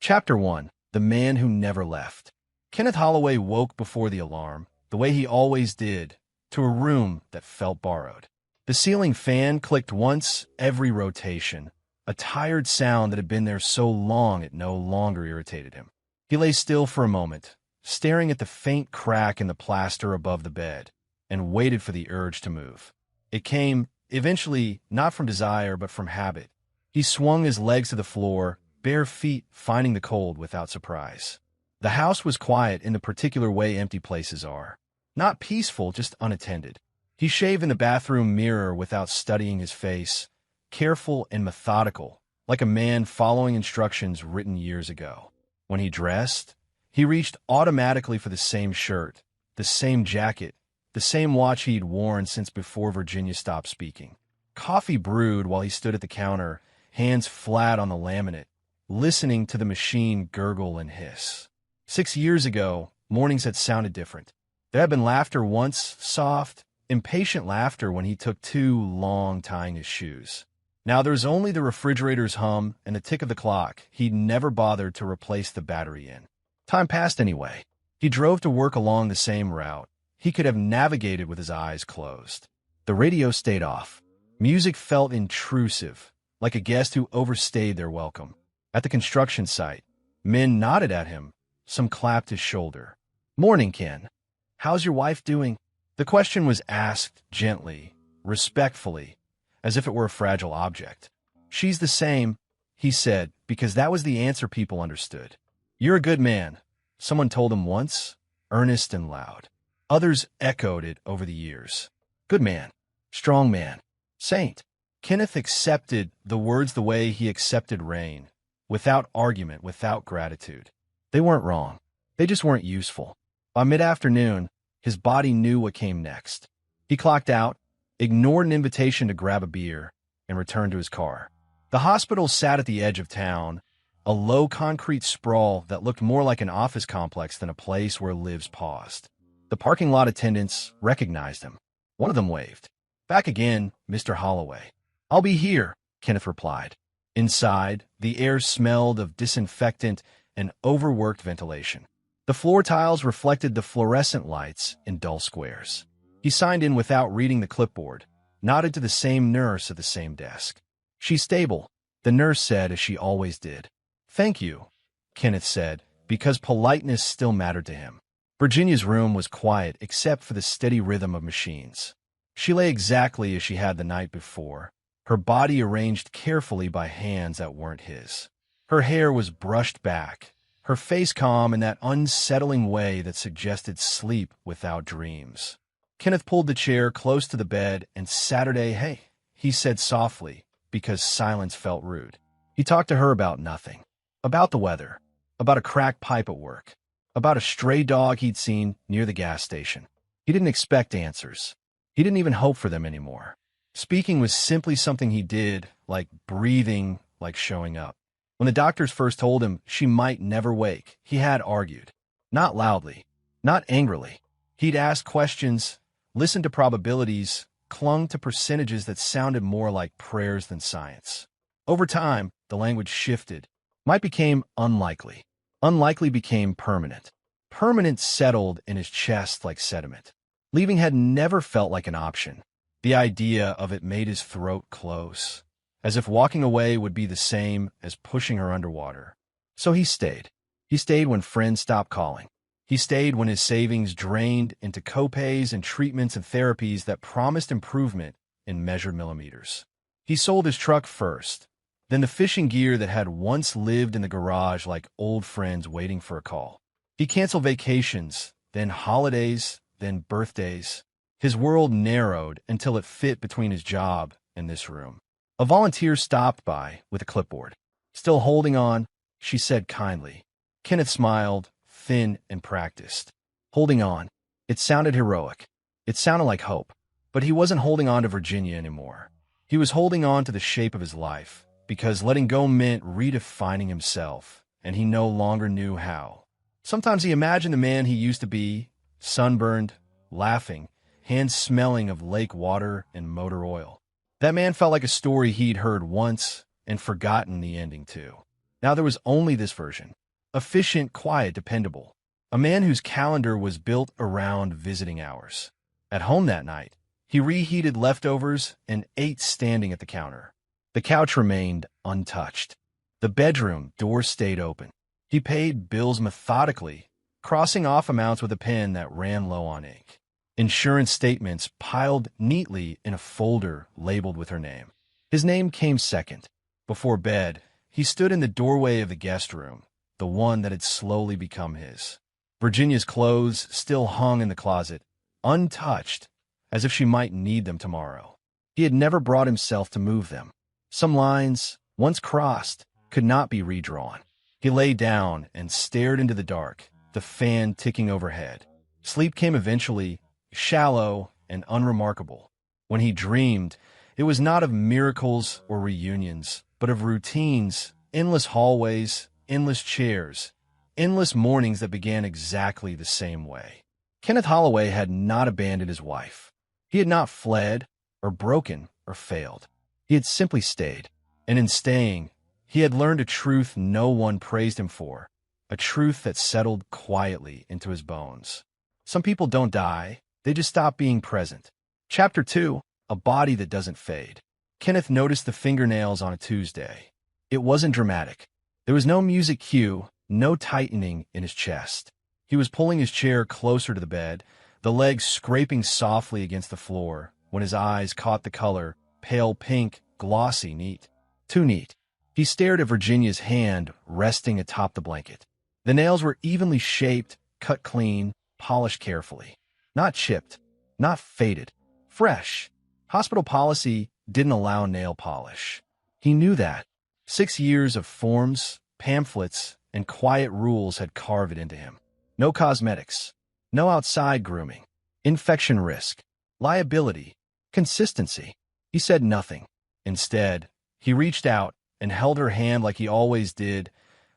Chapter 1. The Man Who Never Left. Kenneth Holloway woke before the alarm, the way he always did, to a room that felt borrowed. The ceiling fan clicked once every rotation, a tired sound that had been there so long it no longer irritated him. He lay still for a moment, staring at the faint crack in the plaster above the bed, and waited for the urge to move. It came, eventually, not from desire but from habit. He swung his legs to the floor, bare feet finding the cold without surprise. The house was quiet in the particular way empty places are. Not peaceful, just unattended. He shaved in the bathroom mirror without studying his face, careful and methodical, like a man following instructions written years ago. When he dressed, he reached automatically for the same shirt, the same jacket, the same watch he'd worn since before Virginia stopped speaking. Coffee brewed while he stood at the counter, hands flat on the laminate, listening to the machine gurgle and hiss. 6 years ago, mornings had sounded different. There had been laughter once, soft, impatient laughter when he took too long tying his shoes. Now there was only the refrigerator's hum and the tick of the clock he'd never bothered to replace the battery in. Time passed anyway. He drove to work along the same route. He could have navigated with his eyes closed. The radio stayed off. Music felt intrusive, like a guest who overstayed their welcome. At the construction site, men nodded at him. Some clapped his shoulder. "Morning, Ken. How's your wife doing?" The question was asked gently, respectfully, as if it were a fragile object. "She's the same," he said, because that was the answer people understood. "You're a good man," someone told him once, earnest and loud. Others echoed it over the years. Good man, strong man, saint. Kenneth accepted the words the way he accepted rain, without argument, without gratitude. They weren't wrong. They just weren't useful. By mid-afternoon, his body knew what came next. He clocked out, ignored an invitation to grab a beer, and returned to his car. The hospital sat at the edge of town, a low concrete sprawl that looked more like an office complex than a place where lives paused. The parking lot attendants recognized him. One of them waved. "Back again, Mr. Holloway." "I'll be here," Kenneth replied. Inside, the air smelled of disinfectant and overworked ventilation. The floor tiles reflected the fluorescent lights in dull squares. He signed in without reading the clipboard, nodded to the same nurse at the same desk. "She's stable," the nurse said as she always did. "Thank you," Kenneth said, because politeness still mattered to him. Virginia's room was quiet except for the steady rhythm of machines. She lay exactly as she had the night before, her body arranged carefully by hands that weren't his. Her hair was brushed back, her face calm in that unsettling way that suggested sleep without dreams. Kenneth pulled the chair close to the bed and "Saturday, hey," he said softly, because silence felt rude. He talked to her about nothing. About the weather, about a cracked pipe at work, about a stray dog he'd seen near the gas station. He didn't expect answers. He didn't even hope for them anymore. Speaking was simply something he did, like breathing, like showing up. When the doctors first told him she might never wake, he had argued. Not loudly, not angrily. He'd asked questions, listened to probabilities, clung to percentages that sounded more like prayers than science. Over time, the language shifted. Might became unlikely. Unlikely became permanent. Permanent settled in his chest like sediment. Leaving had never felt like an option. The idea of it made his throat close, as if walking away would be the same as pushing her underwater. So he stayed. He stayed when friends stopped calling. He stayed when his savings drained into copays and treatments and therapies that promised improvement in measured millimeters. He sold his truck first, then the fishing gear that had once lived in the garage like old friends waiting for a call. He canceled vacations, then holidays, then birthdays. His world narrowed until it fit between his job and this room. A volunteer stopped by with a clipboard. "Still holding on," she said kindly. Kenneth smiled, thin and practiced. Holding on. It sounded heroic. It sounded like hope. But he wasn't holding on to Virginia anymore. He was holding on to the shape of his life, because letting go meant redefining himself, and he no longer knew how. Sometimes he imagined the man he used to be, sunburned, laughing, hands smelling of lake water and motor oil. That man felt like a story he'd heard once and forgotten the ending to. Now there was only this version. Efficient, quiet, dependable. A man whose calendar was built around visiting hours. At home that night, he reheated leftovers and ate standing at the counter. The couch remained untouched. The bedroom door stayed open. He paid bills methodically, crossing off amounts with a pen that ran low on ink. Insurance statements piled neatly in a folder labeled with her name. His name came second. Before bed, he stood in the doorway of the guest room, the one that had slowly become his. Virginia's clothes still hung in the closet, untouched, as if she might need them tomorrow. He had never brought himself to move them. Some lines, once crossed, could not be redrawn. He lay down and stared into the dark, the fan ticking overhead. Sleep came eventually, shallow and unremarkable. When he dreamed, it was not of miracles or reunions, but of routines, endless hallways, endless chairs, endless mornings that began exactly the same way. Kenneth Holloway had not abandoned his wife. He had not fled, or broken, or failed. He had simply stayed. And in staying, he had learned a truth no one praised him for, a truth that settled quietly into his bones. Some people don't die, they just stop being present. Chapter 2, A Body That Doesn't Fade. Kenneth noticed the fingernails on a Tuesday. It wasn't dramatic. There was no music cue, no tightening in his chest. He was pulling his chair closer to the bed, the legs scraping softly against the floor, when his eyes caught the color, pale pink, glossy, neat. Too neat. He stared at Virginia's hand resting atop the blanket. The nails were evenly shaped, cut clean, polished carefully. Not chipped, not faded. Fresh. Hospital policy didn't allow nail polish. He knew that. 6 years of forms, pamphlets, and quiet rules had carved it into him. No cosmetics. No outside grooming. Infection risk. Liability. Consistency. He said nothing. Instead, he reached out and held her hand like he always did,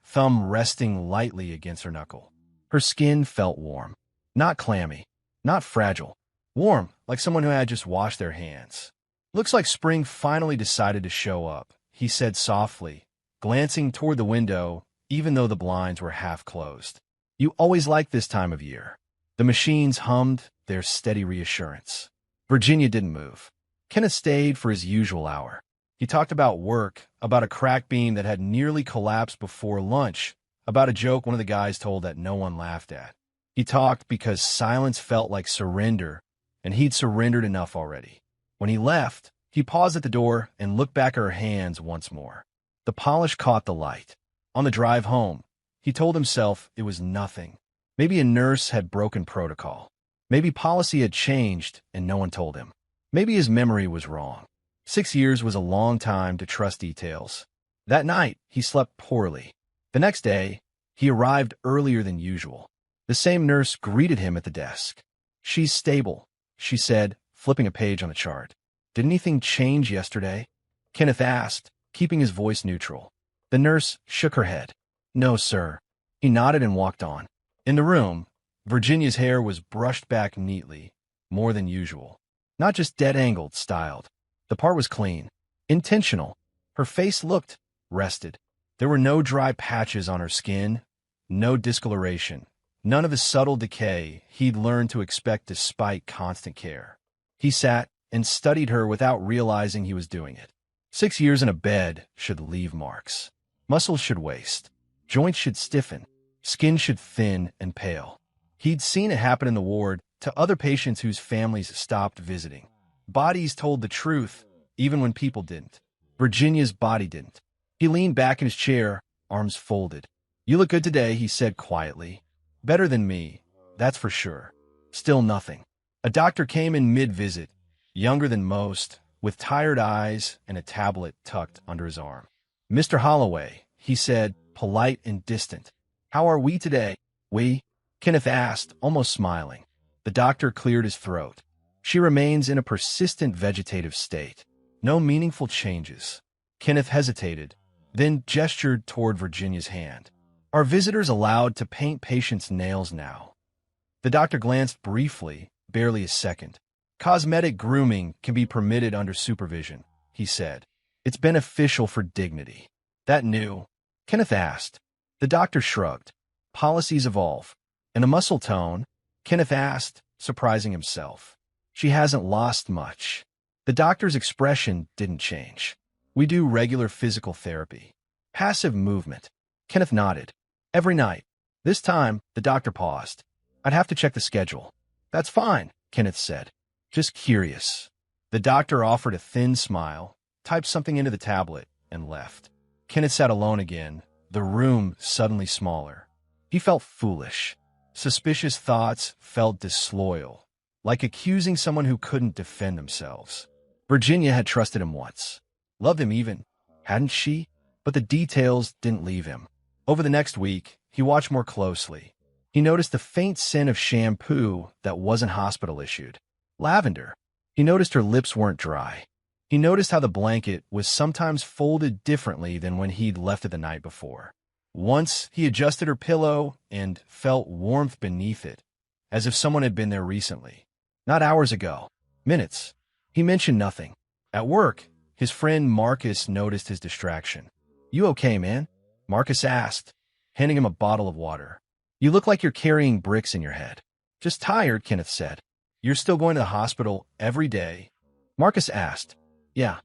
thumb resting lightly against her knuckle. Her skin felt warm. Not clammy. Not fragile. Warm, like someone who had just washed their hands. Looks like spring finally decided to show up, he said softly, glancing toward the window, even though the blinds were half closed. You always like this time of year. The machines hummed their steady reassurance. Virginia didn't move. Kenneth stayed for his usual hour. He talked about work, about a crack beam that had nearly collapsed before lunch, about a joke one of the guys told that no one laughed at. He talked because silence felt like surrender, and he'd surrendered enough already. When he left, he paused at the door and looked back at her hands once more. The polish caught the light. On the drive home, he told himself it was nothing. Maybe a nurse had broken protocol. Maybe policy had changed and no one told him. Maybe his memory was wrong. 6 years was a long time to trust details. That night, he slept poorly. The next day, he arrived earlier than usual. The same nurse greeted him at the desk. She's stable, she said, flipping a page on the chart. Did anything change yesterday? Kenneth asked, keeping his voice neutral. The nurse shook her head. No, sir. He nodded and walked on. In the room, Virginia's hair was brushed back neatly, more than usual. Not just dead-angled, styled. The part was clean, intentional. Her face looked rested. There were no dry patches on her skin, no discoloration, none of the subtle decay he'd learned to expect despite constant care. He sat and studied her without realizing he was doing it. 6 years in a bed should leave marks. Muscles should waste. Joints should stiffen. Skin should thin and pale. He'd seen it happen in the ward to other patients whose families stopped visiting. Bodies told the truth, even when people didn't. Virginia's body didn't. He leaned back in his chair, arms folded. You look good today, he said quietly. Better than me, that's for sure. Still nothing. A doctor came in mid-visit, younger than most, with tired eyes and a tablet tucked under his arm. Mr. Holloway, he said, polite and distant. How are we today? We? Kenneth asked, almost smiling. The doctor cleared his throat. She remains in a persistent vegetative state. No meaningful changes. Kenneth hesitated, then gestured toward Virginia's hand. Are visitors allowed to paint patients' nails now? The doctor glanced briefly, barely a second. Cosmetic grooming can be permitted under supervision, he said. It's beneficial for dignity. That new, Kenneth asked. The doctor shrugged. Policies evolve. In a muscle tone, Kenneth asked, surprising himself. She hasn't lost much. The doctor's expression didn't change. We do regular physical therapy. Passive movement. Kenneth nodded. Every night. This time, the doctor paused. I'd have to check the schedule. That's fine, Kenneth said. Just curious. The doctor offered a thin smile, typed something into the tablet, and left. Kenneth sat alone again, the room suddenly smaller. He felt foolish. Suspicious thoughts felt disloyal, like accusing someone who couldn't defend themselves. Virginia had trusted him once. Loved him even, hadn't she? But the details didn't leave him. Over the next week, he watched more closely. He noticed the faint scent of shampoo that wasn't hospital-issued. Lavender. He noticed her lips weren't dry. He noticed how the blanket was sometimes folded differently than when he'd left it the night before. Once, he adjusted her pillow and felt warmth beneath it, as if someone had been there recently. Not hours ago. Minutes. He mentioned nothing. At work, his friend Marcus noticed his distraction. You okay, man? Marcus asked, handing him a bottle of water. You look like you're carrying bricks in your head. Just tired, Kenneth said. You're still going to the hospital every day? Marcus asked. Yeah.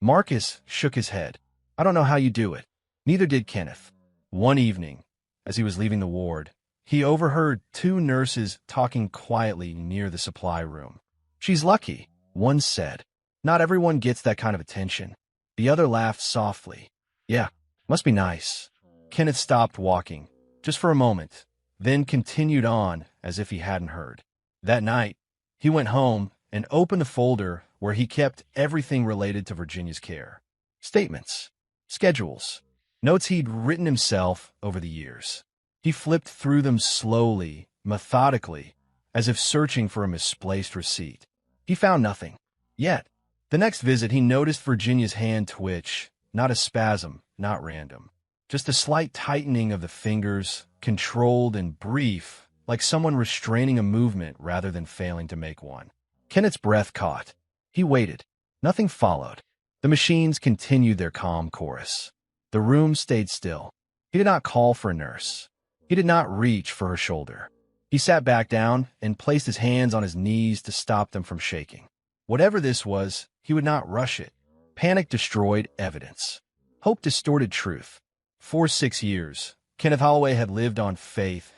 Marcus shook his head. I don't know how you do it. Neither did Kenneth. One evening, as he was leaving the ward, he overheard two nurses talking quietly near the supply room. She's lucky, one said. Not everyone gets that kind of attention. The other laughed softly. Yeah, must be nice. Kenneth stopped walking, just for a moment, then continued on as if he hadn't heard. That night, he went home and opened the folder where he kept everything related to Virginia's care. Statements, schedules, notes he'd written himself over the years. He flipped through them slowly, methodically, as if searching for a misplaced receipt. He found nothing. Yet, the next visit he noticed Virginia's hand twitch, not a spasm, not random. Just a slight tightening of the fingers, controlled and brief, like someone restraining a movement rather than failing to make one. Kenneth's breath caught. He waited. Nothing followed. The machines continued their calm chorus. The room stayed still. He did not call for a nurse. He did not reach for her shoulder. He sat back down and placed his hands on his knees to stop them from shaking. Whatever this was, he would not rush it. Panic destroyed evidence. Hope distorted truth. For 6 years, Kenneth Holloway had lived on faith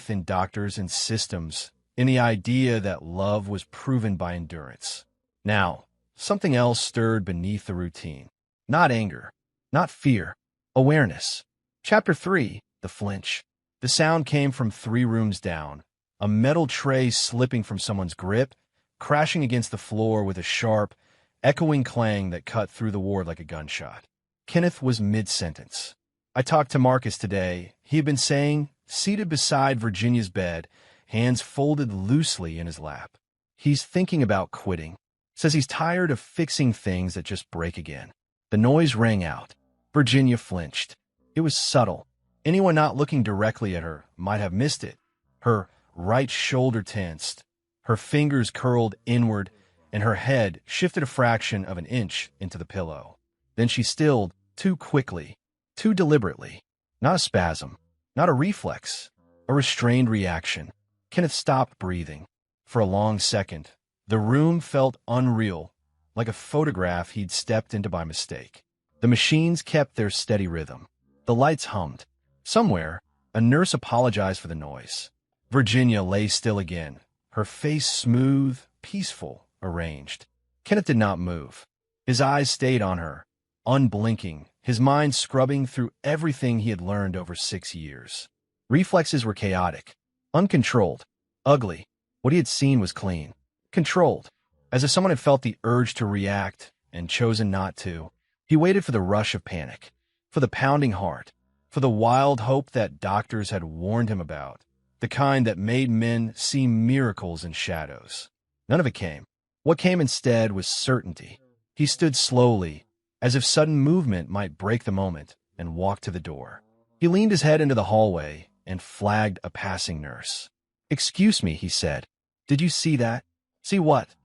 in doctors and systems, in the idea that love was proven by endurance. Now, something else stirred beneath the routine. Not anger, not fear, awareness. Chapter 3, The Flinch. The sound came from 3 rooms down, a metal tray slipping from someone's grip, crashing against the floor with a sharp, echoing clang that cut through the ward like a gunshot. Kenneth was mid-sentence. I talked to Marcus today. He had been saying, seated beside Virginia's bed, hands folded loosely in his lap. He's thinking about quitting. Says he's tired of fixing things that just break again. The noise rang out. Virginia flinched. It was subtle. Anyone not looking directly at her might have missed it. Her right shoulder tensed. Her fingers curled inward, and her head shifted a fraction of an inch into the pillow. Then she stilled, too quickly, too deliberately. Not a spasm, not a reflex, a restrained reaction. Kenneth stopped breathing. For a long second, the room felt unreal, like a photograph he'd stepped into by mistake. The machines kept their steady rhythm. The lights hummed. Somewhere, a nurse apologized for the noise. Virginia lay still again, her face smooth, peaceful, arranged. Kenneth did not move. His eyes stayed on her, unblinking, his mind scrubbing through everything he had learned over 6 years. Reflexes were chaotic, uncontrolled, ugly. What he had seen was clean, controlled, as if someone had felt the urge to react and chosen not to. He waited for the rush of panic, for the pounding heart, for the wild hope that doctors had warned him about, the kind that made men see miracles in shadows. None of it came. What came instead was certainty. He stood slowly, as if sudden movement might break the moment, and walked to the door. He leaned his head into the hallway and flagged a passing nurse. "Excuse me," he said. "Did you see that?" "See what?"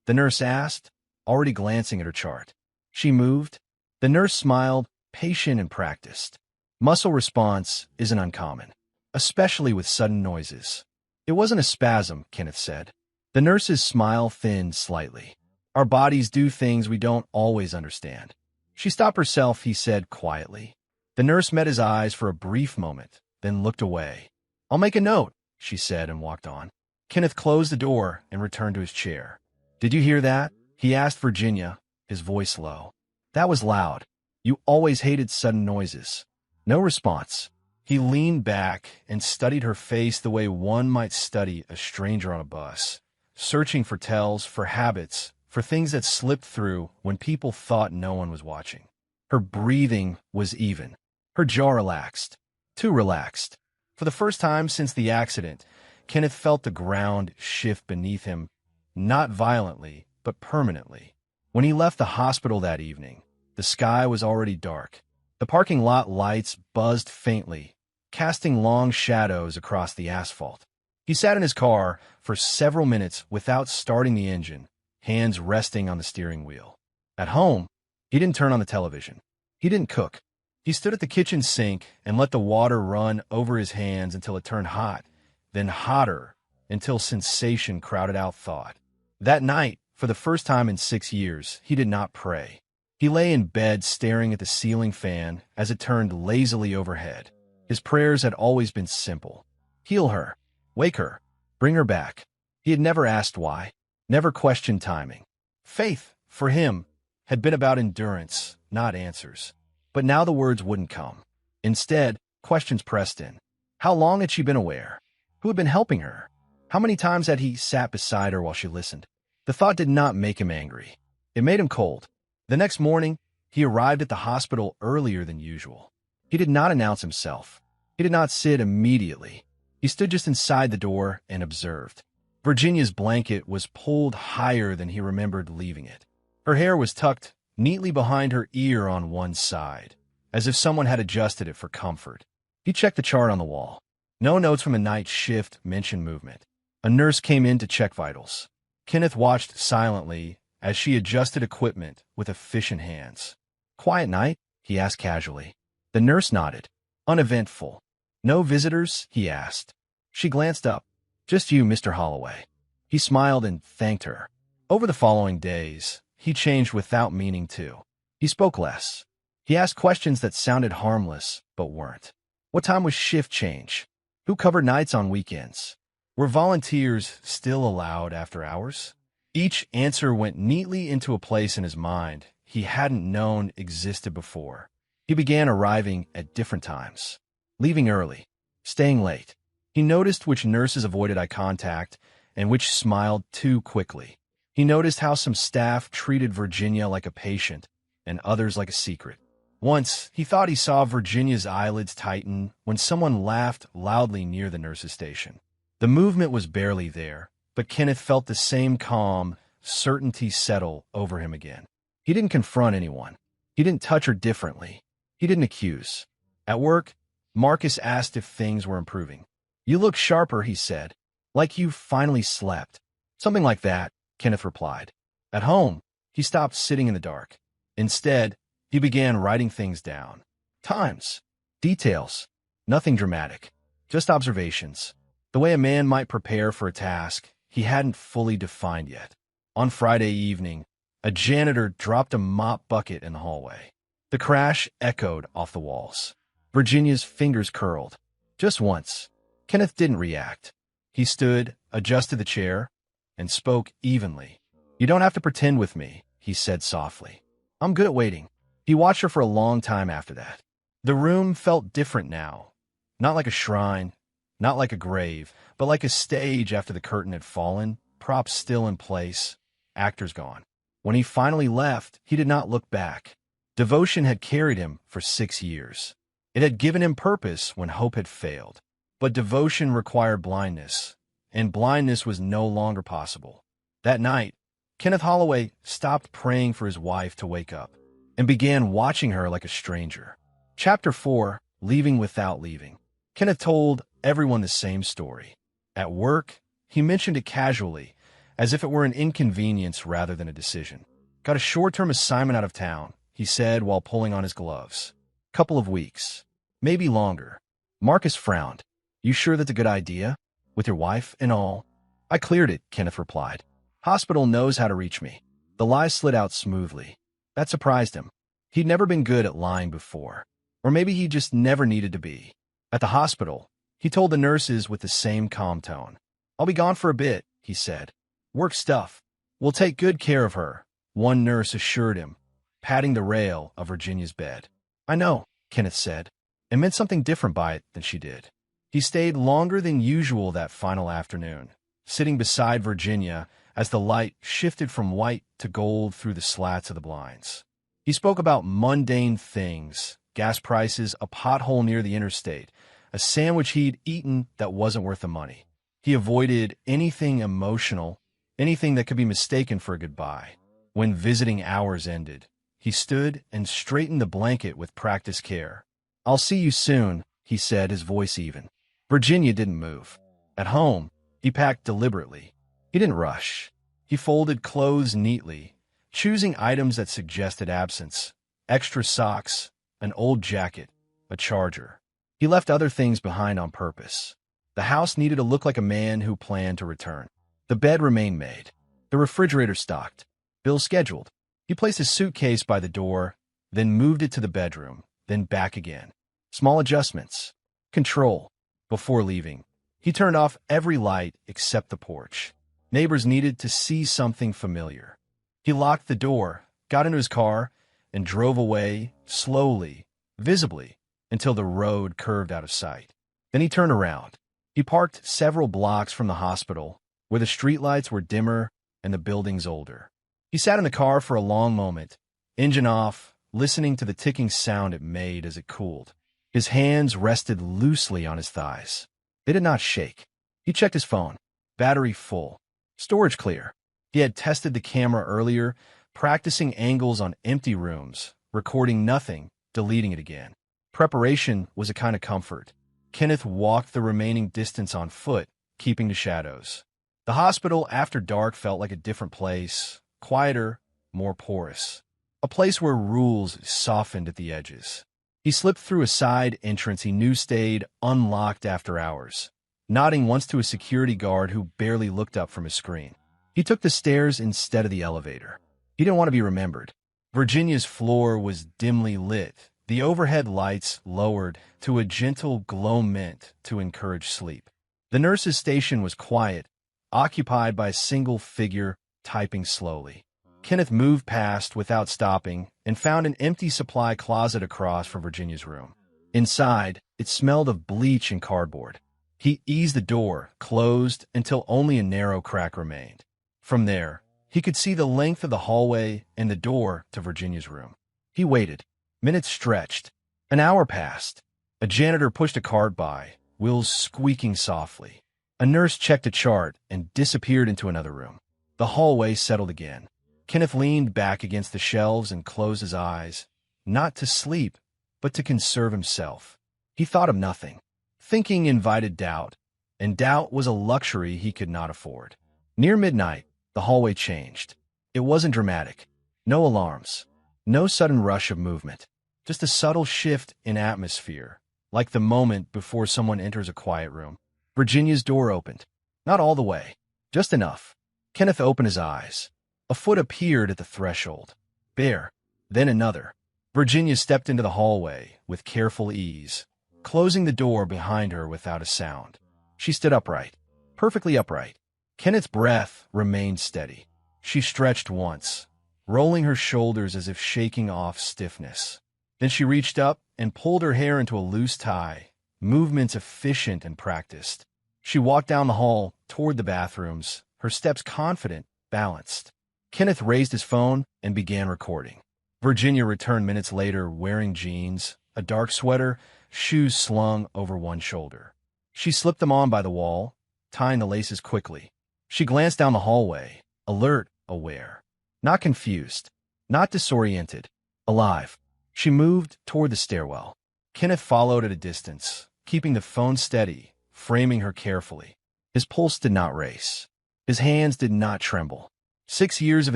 the nurse asked, already glancing at her chart. She moved. The nurse smiled, patient and practiced. Muscle response isn't uncommon, especially with sudden noises. It wasn't a spasm, Kenneth said. The nurse's smile thinned slightly. Our bodies do things we don't always understand. She stopped herself, he said quietly. The nurse met his eyes for a brief moment, then looked away. I'll make a note, she said and walked on. Kenneth closed the door and returned to his chair. Did you hear that? He asked Virginia, his voice low. That was loud. You always hated sudden noises. No response. He leaned back and studied her face the way one might study a stranger on a bus, searching for tells, for habits, for things that slipped through when people thought no one was watching. Her breathing was even. Her jaw relaxed. Too relaxed. For the first time since the accident, Kenneth felt the ground shift beneath him, not violently, but permanently. When he left the hospital that evening, the sky was already dark. The parking lot lights buzzed faintly, casting long shadows across the asphalt. He sat in his car for several minutes without starting the engine, hands resting on the steering wheel. At home, he didn't turn on the television. He didn't cook. He stood at the kitchen sink and let the water run over his hands until it turned hot, then hotter, until sensation crowded out thought. That night, for the first time in 6 years, he did not pray. He lay in bed staring at the ceiling fan as it turned lazily overhead. His prayers had always been simple. Heal her. Wake her. Bring her back. He had never asked why, never questioned timing. Faith, for him, had been about endurance, not answers. But now the words wouldn't come. Instead, questions pressed in. How long had she been aware? Who had been helping her? How many times had he sat beside her while she listened? The thought did not make him angry. It made him cold. The next morning, he arrived at the hospital earlier than usual. He did not announce himself. He did not sit immediately. He stood just inside the door and observed. Virginia's blanket was pulled higher than he remembered leaving it. Her hair was tucked neatly behind her ear on one side, as if someone had adjusted it for comfort. He checked the chart on the wall. No notes from a night shift mentioned movement. A nurse came in to check vitals. Kenneth watched silently as she adjusted equipment with efficient hands. Quiet night? He asked casually. The nurse nodded. Uneventful. No visitors? He asked. She glanced up. Just you, Mr. Holloway. He smiled and thanked her. Over the following days, he changed without meaning to. He spoke less. He asked questions that sounded harmless, but weren't. What time was shift change? Who covered nights on weekends? Were volunteers still allowed after hours? Each answer went neatly into a place in his mind he hadn't known existed before. He began arriving at different times, leaving early, staying late. He noticed which nurses avoided eye contact and which smiled too quickly. He noticed how some staff treated Virginia like a patient and others like a secret. Once, he thought he saw Virginia's eyelids tighten when someone laughed loudly near the nurse's station. The movement was barely there, but Kenneth felt the same calm certainty settle over him again. He didn't confront anyone. He didn't touch her differently. He didn't accuse. At work, Marcus asked if things were improving. You look sharper, he said. Like you finally slept. Something like that, Kenneth replied. At home, he stopped sitting in the dark. Instead, he began writing things down. Times. Details. Nothing dramatic. Just observations. The way a man might prepare for a task he hadn't fully defined yet. On Friday evening, a janitor dropped a mop bucket in the hallway. The crash echoed off the walls. Virginia's fingers curled. Just once. Kenneth didn't react. He stood, adjusted the chair, and spoke evenly. You don't have to pretend with me, he said softly. I'm good at waiting. He watched her for a long time after that. The room felt different now. Not like a shrine, not like a grave, but like a stage after the curtain had fallen, props still in place, actors gone. When he finally left, he did not look back. Devotion had carried him for 6 years. It had given him purpose when hope had failed. But devotion required blindness, and blindness was no longer possible. That night, Kenneth Holloway stopped praying for his wife to wake up and began watching her like a stranger. Chapter 4, Leaving Without Leaving. Kenneth told everyone the same story. At work, he mentioned it casually, as if it were an inconvenience rather than a decision. Got a short-term assignment out of town, he said while pulling on his gloves. Couple of weeks. Maybe longer. Marcus frowned. You sure that's a good idea? With your wife and all? I cleared it, Kenneth replied. Hospital knows how to reach me. The lie slid out smoothly. That surprised him. He'd never been good at lying before. Or maybe he just never needed to be. At the hospital, he told the nurses with the same calm tone. I'll be gone for a bit, he said. Work stuff. We'll take good care of her, one nurse assured him, patting the rail of Virginia's bed. I know, Kenneth said, and meant something different by it than she did. He stayed longer than usual that final afternoon, sitting beside Virginia as the light shifted from white to gold through the slats of the blinds. He spoke about mundane things, gas prices, a pothole near the interstate, a sandwich he'd eaten that wasn't worth the money. He avoided anything emotional, anything that could be mistaken for a goodbye. When visiting hours ended, he stood and straightened the blanket with practiced care. I'll see you soon, he said, his voice even. Virginia didn't move. At home, he packed deliberately. He didn't rush. He folded clothes neatly, choosing items that suggested absence, extra socks, an old jacket, a charger. He left other things behind on purpose. The house needed to look like a man who planned to return. The bed remained made. The refrigerator stocked. Bill scheduled. He placed his suitcase by the door, then moved it to the bedroom, then back again. Small adjustments. Control. Before leaving, he turned off every light except the porch. Neighbors needed to see something familiar. He locked the door, got into his car, and drove away, slowly, visibly, until the road curved out of sight. Then he turned around. He parked several blocks from the hospital, where the streetlights were dimmer and the buildings older. He sat in the car for a long moment, engine off, listening to the ticking sound it made as it cooled. His hands rested loosely on his thighs. They did not shake. He checked his phone. Battery full. Storage clear. He had tested the camera earlier, practicing angles on empty rooms, recording nothing, deleting it again. Preparation was a kind of comfort. Kenneth walked the remaining distance on foot, keeping the shadows. The hospital after dark felt like a different place, quieter, more porous. A place where rules softened at the edges. He slipped through a side entrance he knew stayed unlocked after hours, nodding once to a security guard who barely looked up from his screen. He took the stairs instead of the elevator. He didn't want to be remembered. Virginia's floor was dimly lit, the overhead lights lowered to a gentle glow meant to encourage sleep. The nurse's station was quiet, occupied by a single figure typing slowly. Kenneth moved past without stopping and found an empty supply closet across from Virginia's room. Inside, it smelled of bleach and cardboard. He eased the door, closed, until only a narrow crack remained. From there, he could see the length of the hallway and the door to Virginia's room. He waited. Minutes stretched. An hour passed. A janitor pushed a cart by, wheels squeaking softly. A nurse checked a chart and disappeared into another room. The hallway settled again. Kenneth leaned back against the shelves and closed his eyes, not to sleep, but to conserve himself. He thought of nothing. Thinking invited doubt, and doubt was a luxury he could not afford. Near midnight, the hallway changed. It wasn't dramatic. No alarms. No sudden rush of movement. Just a subtle shift in atmosphere, like the moment before someone enters a quiet room. Virginia's door opened. Not all the way. Just enough. Kenneth opened his eyes. A foot appeared at the threshold. Bare. Then another. Virginia stepped into the hallway with careful ease, closing the door behind her without a sound. She stood upright. Perfectly upright. Kenneth's breath remained steady. She stretched once, rolling her shoulders as if shaking off stiffness. Then she reached up and pulled her hair into a loose tie, movements efficient and practiced. She walked down the hall toward the bathrooms, her steps confident, balanced. Kenneth raised his phone and began recording. Virginia returned minutes later wearing jeans, a dark sweater, shoes slung over one shoulder. She slipped them on by the wall, tying the laces quickly. She glanced down the hallway, alert, aware. Not confused, not disoriented, alive. She moved toward the stairwell. Kenneth followed at a distance, keeping the phone steady, framing her carefully. His pulse did not race. His hands did not tremble. 6 years of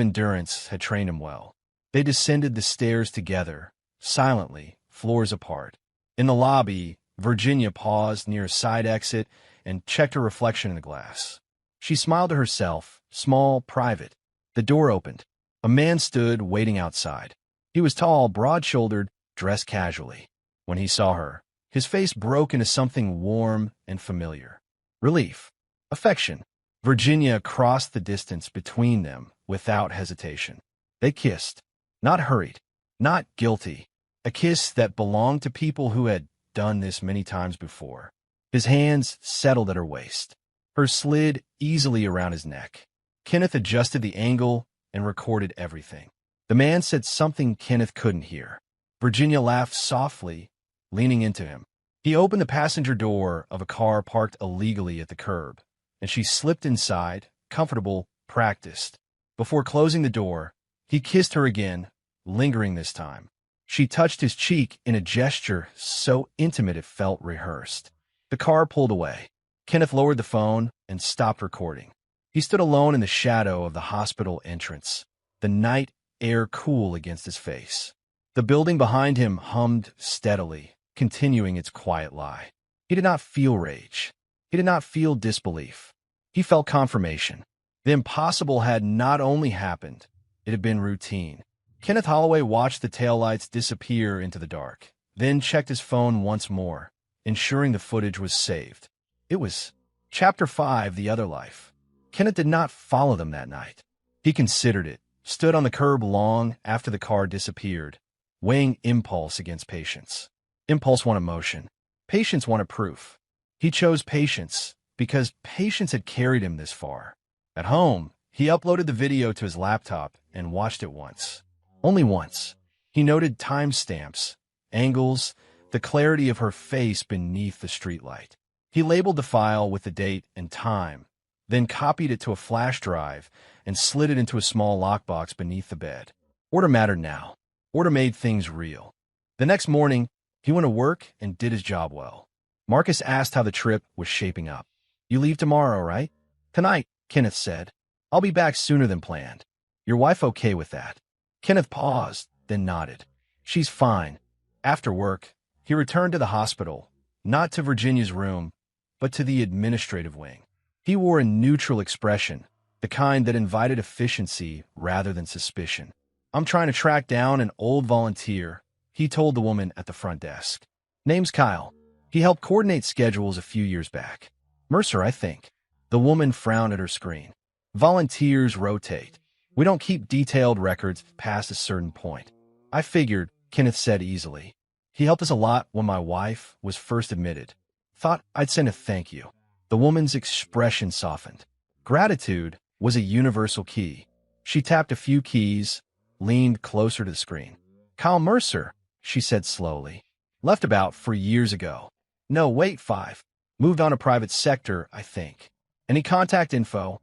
endurance had trained him well. They descended the stairs together, silently, floors apart. In the lobby, Virginia paused near a side exit and checked her reflection in the glass. She smiled to herself, small, private. The door opened. A man stood waiting outside. He was tall, broad-shouldered, dressed casually. When he saw her, his face broke into something warm and familiar. Relief. Affection. Virginia crossed the distance between them without hesitation. They kissed. Not hurried. Not guilty. A kiss that belonged to people who had done this many times before. His hands settled at her waist. Hers slid easily around his neck. Kenneth adjusted the angle and recorded everything. The man said something Kenneth couldn't hear. Virginia laughed softly, leaning into him. He opened the passenger door of a car parked illegally at the curb, and she slipped inside, comfortable, practiced. Before closing the door, he kissed her again, lingering this time. She touched his cheek in a gesture so intimate it felt rehearsed. The car pulled away. Kenneth lowered the phone and stopped recording. He stood alone in the shadow of the hospital entrance, the night air cool against his face. The building behind him hummed steadily, continuing its quiet lie. He did not feel rage. He did not feel disbelief. He felt confirmation. The impossible had not only happened, it had been routine. Kenneth Holloway watched the taillights disappear into the dark, then checked his phone once more, ensuring the footage was saved. It was Chapter 5, The Other Life. Kenneth did not follow them that night. He considered it, stood on the curb long after the car disappeared, weighing impulse against patience. Impulse wanted emotion. Patience wanted proof. He chose patience because patience had carried him this far. At home, he uploaded the video to his laptop and watched it once. Only once. He noted timestamps, angles, the clarity of her face beneath the streetlight. He labeled the file with the date and time, then copied it to a flash drive and slid it into a small lockbox beneath the bed. Order mattered now. Order made things real. The next morning, he went to work and did his job well. Marcus asked how the trip was shaping up. "You leave tomorrow, right?" "Tonight," Kenneth said. "I'll be back sooner than planned." "Your wife okay with that?" Kenneth paused, then nodded. "She's fine." After work, he returned to the hospital, not to Virginia's room, but to the administrative wing. He wore a neutral expression, the kind that invited efficiency rather than suspicion. "I'm trying to track down an old volunteer," he told the woman at the front desk. "Name's Kyle. He helped coordinate schedules a few years back. Mercer, I think." The woman frowned at her screen. "Volunteers rotate. We don't keep detailed records past a certain point." "I figured," Kenneth said easily. "He helped us a lot when my wife was first admitted. Thought I'd send a thank you." The woman's expression softened. Gratitude was a universal key. She tapped a few keys, leaned closer to the screen. "Kyle Mercer," she said slowly. "Left about 4 years ago. No, wait, 5. Moved on to private sector, I think. Any contact info?"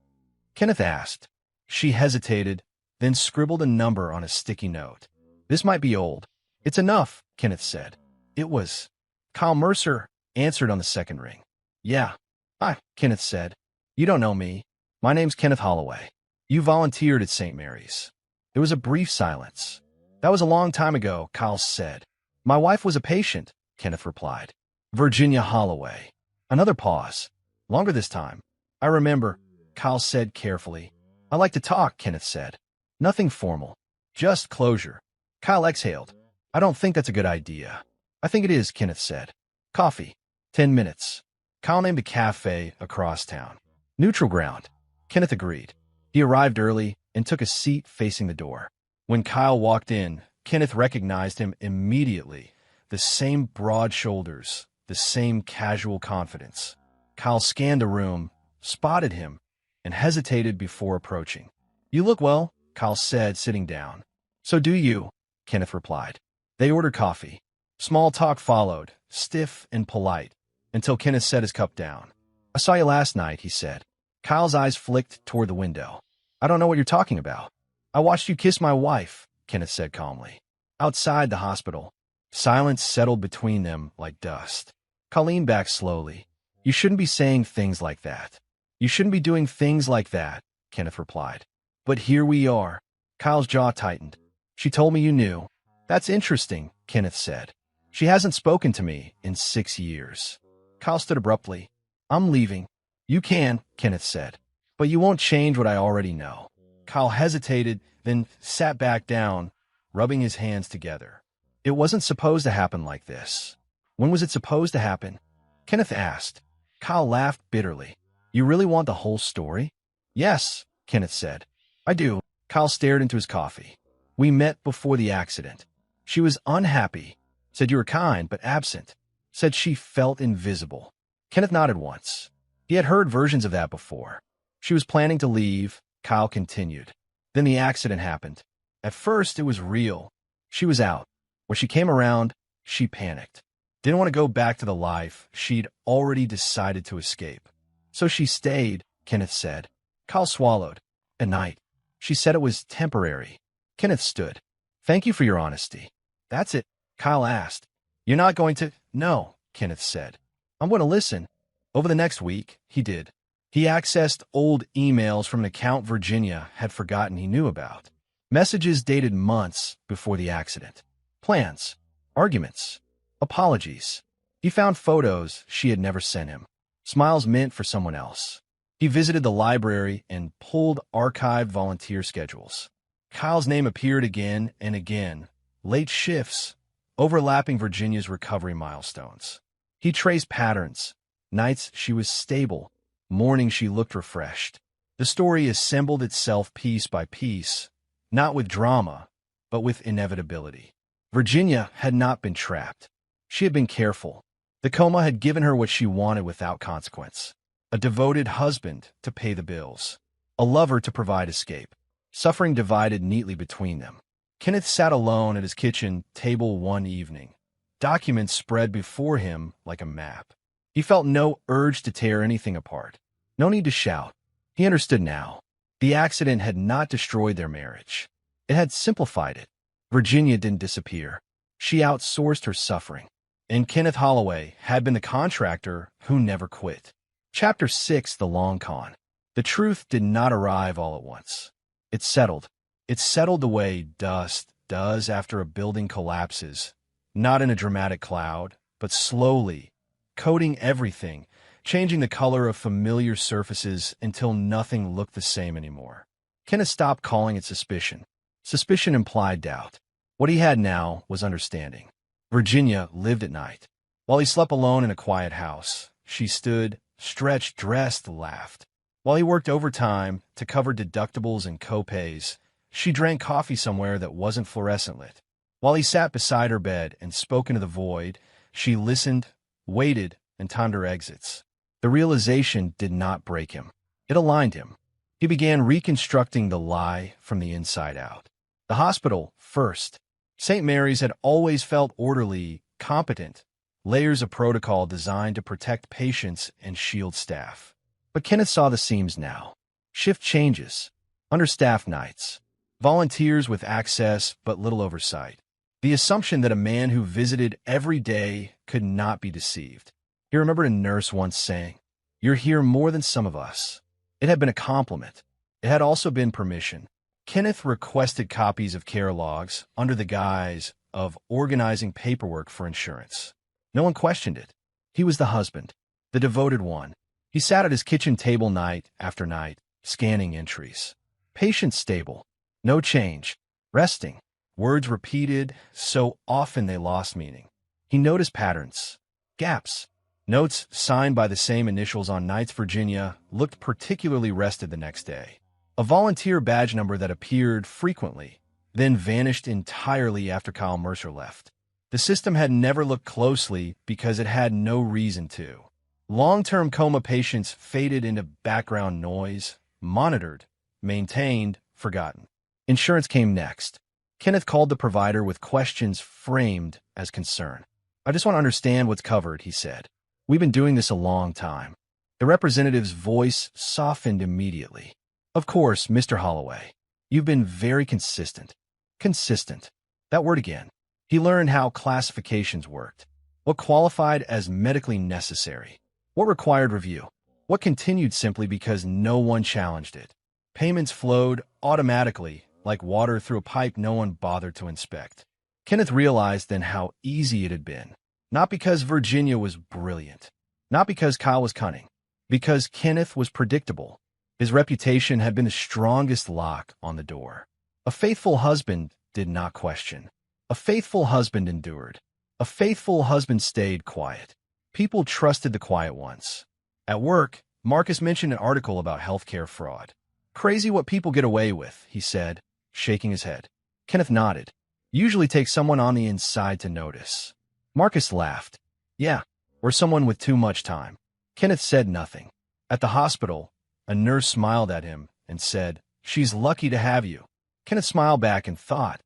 Kenneth asked. She hesitated, then scribbled a number on a sticky note. "This might be old." "It's enough," Kenneth said. It was. Kyle Mercer answered on the second ring. "Yeah." "Hi," Kenneth said. "You don't know me. My name's Kenneth Holloway. You volunteered at St. Mary's." There was a brief silence. "That was a long time ago," Kyle said. "My wife was a patient," Kenneth replied. "Virginia Holloway." Another pause. "Longer this time." "I remember," Kyle said carefully. "I like to talk," Kenneth said. "Nothing formal. Just closure." Kyle exhaled. "I don't think that's a good idea." "I think it is," Kenneth said. "Coffee. 10 minutes." Kyle named a cafe across town. "Neutral ground." Kenneth agreed. He arrived early and took a seat facing the door. When Kyle walked in, Kenneth recognized him immediately. The same broad shoulders, the same casual confidence. Kyle scanned the room, spotted him, and hesitated before approaching. "You look well," Kyle said, sitting down. "So do you," Kenneth replied. They ordered coffee. Small talk followed, stiff and polite, until Kenneth set his cup down. "I saw you last night," he said. Kyle's eyes flicked toward the window. "I don't know what you're talking about." "I watched you kiss my wife," Kenneth said calmly. Outside the hospital, silence settled between them like dust. Kyle leaned back slowly. "You shouldn't be saying things like that. You shouldn't be doing things like that," Kenneth replied. "But here we are." Kyle's jaw tightened. "She told me you knew." "That's interesting," Kenneth said. She hasn't spoken to me in 6 years. Kyle stood abruptly. I'm leaving. You can, Kenneth said. But you won't change what I already know. Kyle hesitated, then sat back down, rubbing his hands together. It wasn't supposed to happen like this. When was it supposed to happen? Kenneth asked. Kyle laughed bitterly. You really want the whole story? Yes, Kenneth said. I do. Kyle stared into his coffee. We met before the accident. She was unhappy. Said you were kind, but absent. Said she felt invisible. Kenneth nodded once. He had heard versions of that before. She was planning to leave, Kyle continued. Then the accident happened. At first, it was real. She was out. When she came around, she panicked. Didn't want to go back to the life she'd already decided to escape. So she stayed, Kenneth said. Kyle swallowed. At night. She said it was temporary. Kenneth stood. Thank you for your honesty. That's it, Kyle asked. You're not going to? No, Kenneth said. I'm going to listen. Over the next week, he did. He accessed old emails from an account Virginia had forgotten he knew about. Messages dated months before the accident. Plans, arguments, apologies. He found photos she had never sent him. Smiles meant for someone else. He visited the library and pulled archived volunteer schedules. Kyle's name appeared again and again. Late shifts, overlapping Virginia's recovery milestones. He traced patterns. Nights she was stable. Mornings she looked refreshed. The story assembled itself piece by piece, not with drama, but with inevitability. Virginia had not been trapped. She had been careful. The coma had given her what she wanted without consequence. A devoted husband to pay the bills. A lover to provide escape. Suffering divided neatly between them. Kenneth sat alone at his kitchen table one evening. Documents spread before him like a map. He felt no urge to tear anything apart. No need to shout. He understood now. The accident had not destroyed their marriage. It had simplified it. Virginia didn't disappear. She outsourced her suffering. And Kenneth Holloway had been the contractor who never quit. Chapter 6, The Long Con. The truth did not arrive all at once. It settled. It settled the way dust does after a building collapses. Not in a dramatic cloud, but slowly, coating everything, changing the color of familiar surfaces until nothing looked the same anymore. Kenneth stopped calling it suspicion. Suspicion implied doubt. What he had now was understanding. Virginia lived at night. While he slept alone in a quiet house, she stood, stretched, dressed, laughed. While he worked overtime to cover deductibles and copays, she drank coffee somewhere that wasn't fluorescent lit. While he sat beside her bed and spoke into the void, she listened, waited, and timed her exits. The realization did not break him. It aligned him. He began reconstructing the lie from the inside out. The hospital, first. St. Mary's had always felt orderly, competent, layers of protocol designed to protect patients and shield staff. But Kenneth saw the seams now. Shift changes, understaffed nights, volunteers with access but little oversight. The assumption that a man who visited every day could not be deceived. He remembered a nurse once saying, "You're here more than some of us." It had been a compliment. It had also been permission. Kenneth requested copies of care logs under the guise of organizing paperwork for insurance. No one questioned it. He was the husband, the devoted one. He sat at his kitchen table night after night, scanning entries. Patient stable. No change. Resting. Words repeated so often they lost meaning. He noticed patterns. Gaps. Notes signed by the same initials on nights Virginia looked particularly rested the next day. A volunteer badge number that appeared frequently, then vanished entirely after Kyle Mercer left. The system had never looked closely because it had no reason to. Long-term coma patients faded into background noise, monitored, maintained, forgotten. Insurance came next. Kenneth called the provider with questions framed as concern. "I just want to understand what's covered," he said. "We've been doing this a long time." The representative's voice softened immediately. "Of course, Mr. Holloway. You've been very consistent." Consistent. That word again. He learned how classifications worked. What qualified as medically necessary. What required review. What continued simply because no one challenged it. Payments flowed automatically, like water through a pipe no one bothered to inspect. Kenneth realized then how easy it had been. Not because Virginia was brilliant. Not because Kyle was cunning. Because Kenneth was predictable. His reputation had been the strongest lock on the door. A faithful husband did not question. A faithful husband endured. A faithful husband stayed quiet. People trusted the quiet ones. At work, Marcus mentioned an article about healthcare fraud. Crazy what people get away with, he said, shaking his head. Kenneth nodded. Usually takes someone on the inside to notice. Marcus laughed. Yeah, or someone with too much time. Kenneth said nothing. At the hospital, a nurse smiled at him and said, "She's lucky to have you." Kenneth smiled back and thought,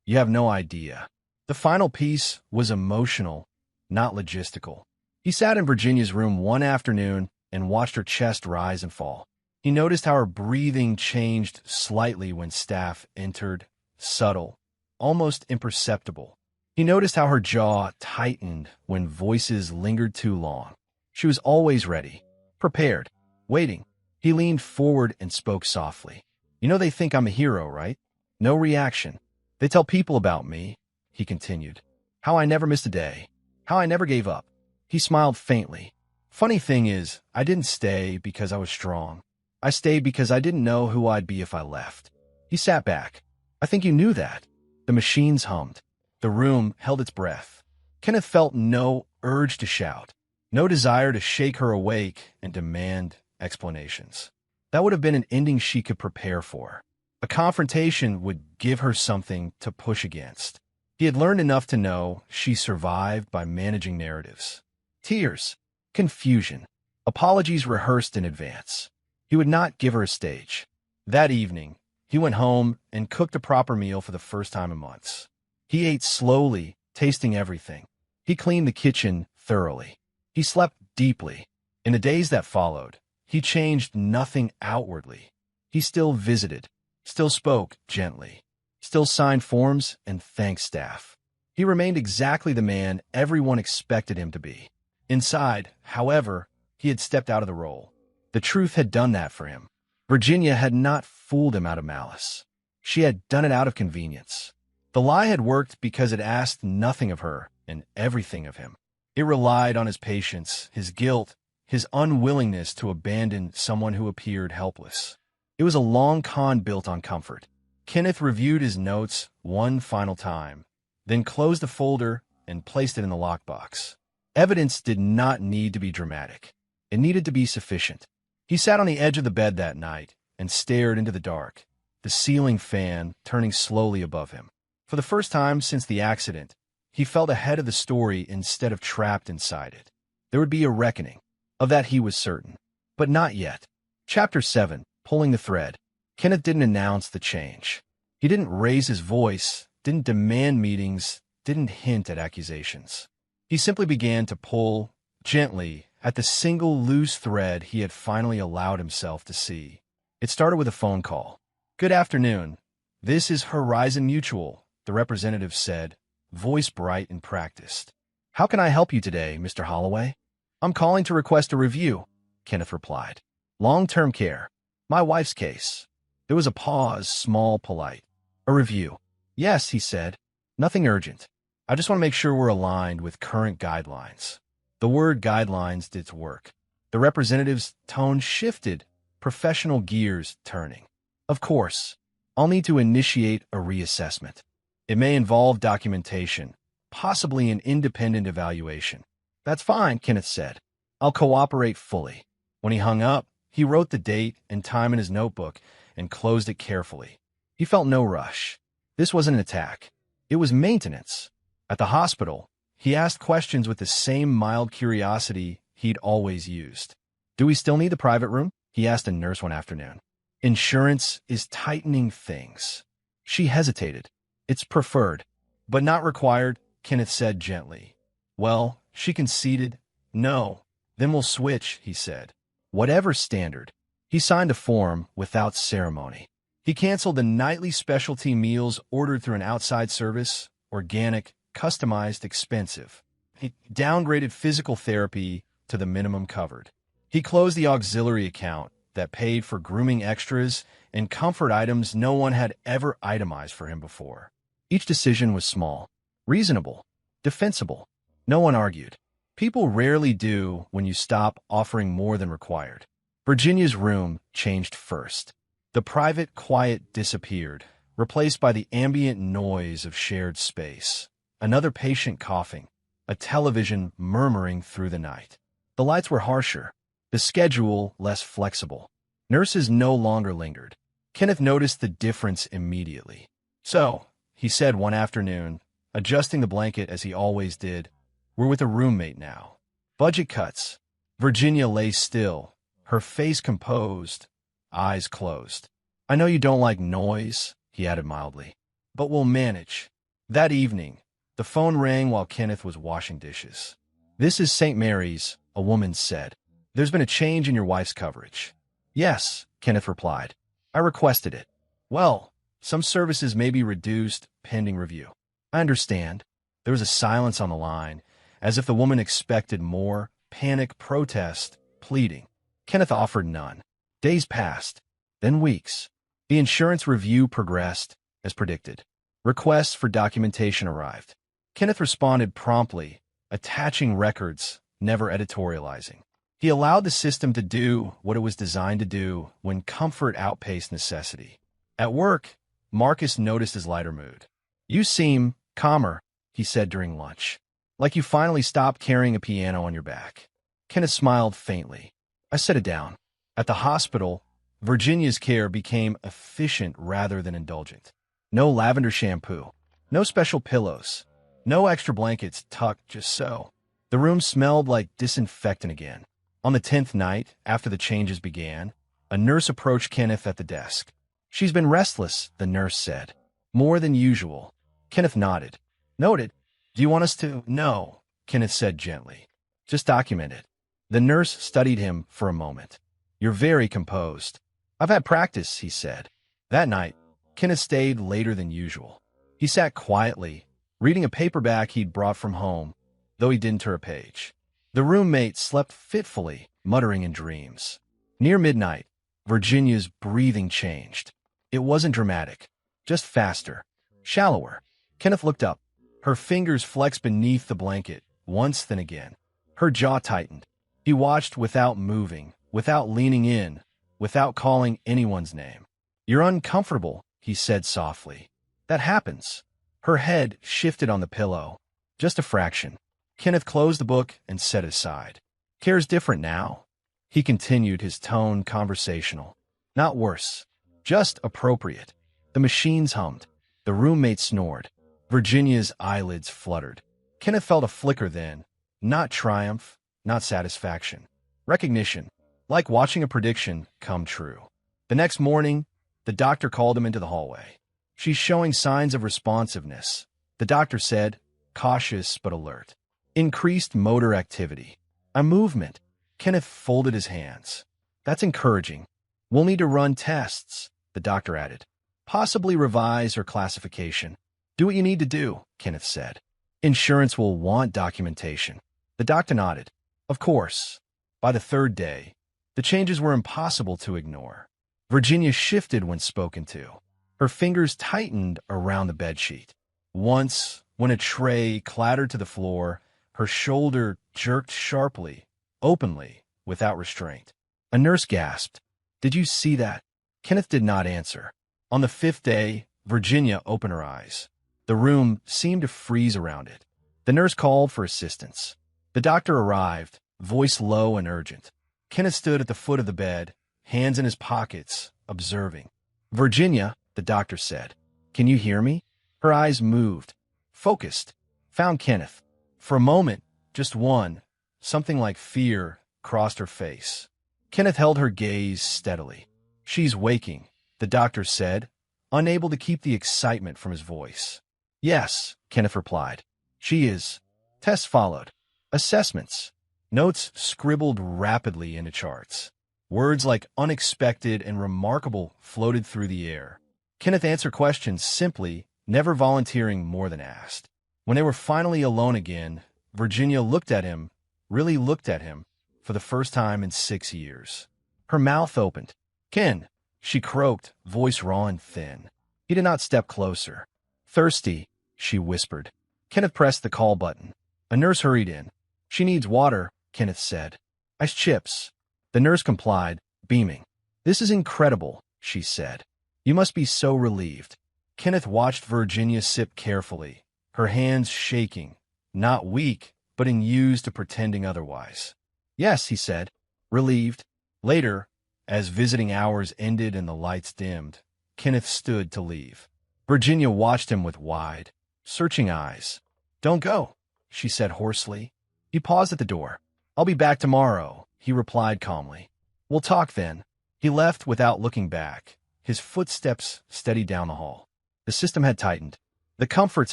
"You have no idea." The final piece was emotional, not logistical. He sat in Virginia's room one afternoon and watched her chest rise and fall. He noticed how her breathing changed slightly when staff entered, subtle, almost imperceptible. He noticed how her jaw tightened when voices lingered too long. She was always ready, prepared, waiting. He leaned forward and spoke softly. "You know they think I'm a hero, right?" No reaction. "They tell people about me," he continued. "How I never missed a day. How I never gave up." He smiled faintly. "Funny thing is, I didn't stay because I was strong. I stayed because I didn't know who I'd be if I left." He sat back. "I think you knew that." The machines hummed. The room held its breath. Kenneth felt no urge to shout, no desire to shake her awake and demand explanations. That would have been an ending she could prepare for. A confrontation would give her something to push against. He had learned enough to know she survived by managing narratives. Tears, confusion, apologies rehearsed in advance. He would not give her a stage. That evening, he went home and cooked a proper meal for the first time in months. He ate slowly, tasting everything. He cleaned the kitchen thoroughly. He slept deeply. In the days that followed, he changed nothing outwardly. He still visited, still spoke gently, still signed forms and thanked staff. He remained exactly the man everyone expected him to be. Inside, however, he had stepped out of the role. The truth had done that for him. Virginia had not fooled him out of malice. She had done it out of convenience. The lie had worked because it asked nothing of her and everything of him. It relied on his patience, his guilt, his unwillingness to abandon someone who appeared helpless. It was a long con built on comfort. Kenneth reviewed his notes one final time, then closed the folder and placed it in the lockbox. Evidence did not need to be dramatic. It needed to be sufficient. He sat on the edge of the bed that night and stared into the dark, the ceiling fan turning slowly above him. For the first time since the accident, he felt ahead of the story instead of trapped inside it. There would be a reckoning. Of that he was certain. But not yet. Chapter 7, Pulling the Thread. Kenneth didn't announce the change. He didn't raise his voice, didn't demand meetings, didn't hint at accusations. He simply began to pull, gently, at the single loose thread he had finally allowed himself to see. It started with a phone call. "Good afternoon. This is Horizon Mutual," the representative said, voice bright and practiced. "How can I help you today, Mr. Holloway?" "I'm calling to request a review," Kenneth replied. "Long-term care. My wife's case." There was a pause, small, polite. "A review." "Yes," he said. "Nothing urgent. I just want to make sure we're aligned with current guidelines." The word guidelines did its work. The representative's tone shifted, professional gears turning. "Of course. I'll need to initiate a reassessment. It may involve documentation, possibly an independent evaluation." "That's fine," Kenneth said. "I'll cooperate fully." When he hung up, he wrote the date and time in his notebook and closed it carefully. He felt no rush. This wasn't an attack. It was maintenance. At the hospital, he asked questions with the same mild curiosity he'd always used. "Do we still need the private room?" he asked a nurse one afternoon. "Insurance is tightening things." She hesitated. "It's preferred, but not required," Kenneth said gently. "Well," she conceded. "No. Then we'll switch," he said. "Whatever standard." He signed a form without ceremony. He canceled the nightly specialty meals ordered through an outside service, organic, customized, expensive. He downgraded physical therapy to the minimum covered. He closed the auxiliary account that paid for grooming extras and comfort items no one had ever itemized for him before. Each decision was small. Reasonable. Defensible. No one argued. People rarely do when you stop offering more than required. Virginia's room changed first. The private quiet disappeared, replaced by the ambient noise of shared space. Another patient coughing, a television murmuring through the night. The lights were harsher, the schedule less flexible. Nurses no longer lingered. Kenneth noticed the difference immediately. "So," he said one afternoon, adjusting the blanket as he always did, "we're with a roommate now. Budget cuts." Virginia lay still, her face composed, eyes closed. "I know you don't like noise," he added mildly, "but we'll manage." That evening, the phone rang while Kenneth was washing dishes. "This is St. Mary's," a woman said. "There's been a change in your wife's coverage." "Yes," Kenneth replied. "I requested it." "Well, some services may be reduced pending review." "I understand." There was a silence on the line, as if the woman expected more, panic, protest, pleading. Kenneth offered none. Days passed, then weeks. The insurance review progressed, as predicted. Requests for documentation arrived. Kenneth responded promptly, attaching records, never editorializing. He allowed the system to do what it was designed to do when comfort outpaced necessity. At work, Marcus noticed his lighter mood. "You seem calmer," he said during lunch. "Like you finally stopped carrying a piano on your back." Kenneth smiled faintly. "I set it down." At the hospital, Virginia's care became efficient rather than indulgent. No lavender shampoo, no special pillows, no extra blankets tucked just so. The room smelled like disinfectant again. On the 10th night, after the changes began, a nurse approached Kenneth at the desk. "She's been restless," the nurse said. "More than usual." Kenneth nodded. "Noted. Do you want us to?" "No," Kenneth said gently. "Just document it." The nurse studied him for a moment. "You're very composed." "I've had practice," he said. That night, Kenneth stayed later than usual. He sat quietly, reading a paperback he'd brought from home, though he didn't turn a page. The roommate slept fitfully, muttering in dreams. Near midnight, Virginia's breathing changed. It wasn't dramatic, just faster, shallower. Kenneth looked up. Her fingers flexed beneath the blanket, once then again. Her jaw tightened. He watched without moving, without leaning in, without calling anyone's name. "You're uncomfortable," he said softly. "That happens." Her head shifted on the pillow, just a fraction. Kenneth closed the book and set it aside. "Care's different now," he continued, his tone conversational. "Not worse, just appropriate." The machines hummed. The roommate snored. Virginia's eyelids fluttered. Kenneth felt a flicker then, not triumph, not satisfaction. Recognition, like watching a prediction come true. The next morning, the doctor called him into the hallway. "She's showing signs of responsiveness," the doctor said, cautious but alert. "Increased motor activity. A movement." Kenneth folded his hands. "That's encouraging. We'll need to run tests," the doctor added. "Possibly revise her classification." "Do what you need to do," Kenneth said. "Insurance will want documentation." The doctor nodded. "Of course." By the third day, the changes were impossible to ignore. Virginia shifted when spoken to. Her fingers tightened around the bedsheet. Once, when a tray clattered to the floor, her shoulder jerked sharply, openly, without restraint. A nurse gasped. "Did you see that?" Kenneth did not answer. On the 5th day, Virginia opened her eyes. The room seemed to freeze around it. The nurse called for assistance. The doctor arrived, voice low and urgent. Kenneth stood at the foot of the bed, hands in his pockets, observing. "Virginia," the doctor said, "can you hear me?" Her eyes moved, focused, found Kenneth. For a moment, just one, something like fear crossed her face. Kenneth held her gaze steadily. "She's waking," the doctor said, unable to keep the excitement from his voice. "Yes," Kenneth replied. "She is." Tests followed. Assessments. Notes scribbled rapidly into charts. Words like unexpected and remarkable floated through the air. Kenneth answered questions simply, never volunteering more than asked. When they were finally alone again, Virginia looked at him, really looked at him, for the first time in 6 years. Her mouth opened. "Ken," she croaked, voice raw and thin. He did not step closer. "Thirsty," she whispered. Kenneth pressed the call button. A nurse hurried in. She needs water, Kenneth said. Ice chips. The nurse complied, beaming. This is incredible, she said. You must be so relieved. Kenneth watched Virginia sip carefully, her hands shaking, not weak, but unused to pretending otherwise. Yes, he said, relieved. Later, as visiting hours ended and the lights dimmed, Kenneth stood to leave. Virginia watched him with wide, searching eyes. Don't go, she said hoarsely. He paused at the door. I'll be back tomorrow, he replied calmly. We'll talk then. He left without looking back, his footsteps steady down the hall. The system had tightened. The comforts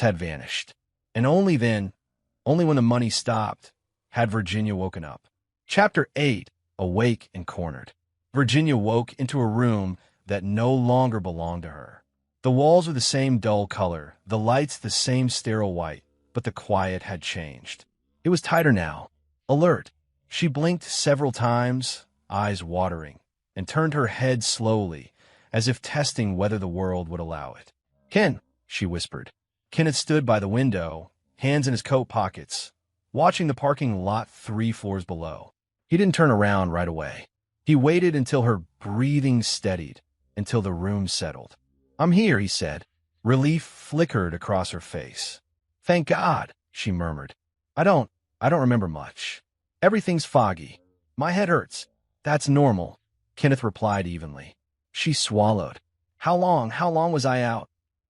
had vanished. And only then, only when the money stopped, had Virginia woken up. Chapter 8. Awake and Cornered. Virginia woke into a room that no longer belonged to her. The walls were the same dull color, the lights the same sterile white, but the quiet had changed. It was tighter now, alert. She blinked several times, eyes watering, and turned her head slowly, as if testing whether the world would allow it. Ken, she whispered. Kenneth stood by the window, hands in his coat pockets, watching the parking lot 3 floors below. He didn't turn around right away. He waited until her breathing steadied, until the room settled. I'm here, he said. Relief flickered across her face. Thank God, she murmured. I don't remember much. Everything's foggy. My head hurts. That's normal, Kenneth replied evenly. She swallowed. How long was I out?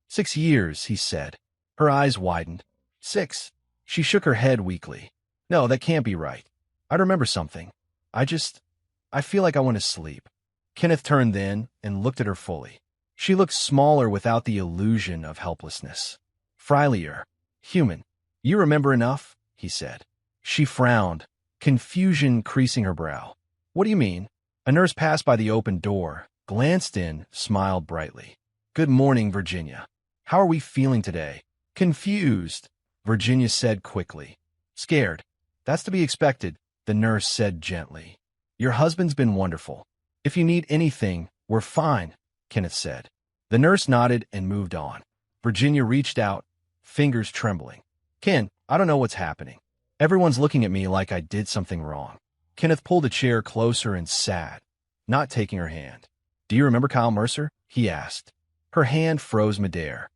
6 years, he said. Her eyes widened. 6. She shook her head weakly. No, that can't be right. I remember something. I feel like I want to sleep. Kenneth turned then and looked at her fully. She looked smaller without the illusion of helplessness. Frilier. Human. You remember enough? He said. She frowned, confusion creasing her brow. What do you mean? A nurse passed by the open door, glanced in, smiled brightly. Good morning, Virginia. How are we feeling today? Confused, Virginia said quickly. Scared. That's to be expected, the nurse said gently. Your husband's been wonderful. If you need anything, we're fine, Kenneth said. The nurse nodded and moved on. Virginia reached out, fingers trembling. Ken, I don't know what's happening. Everyone's looking at me like I did something wrong. Kenneth pulled a chair closer and sat, not taking her hand. Do you remember Kyle Mercer? He asked. Her hand froze midair.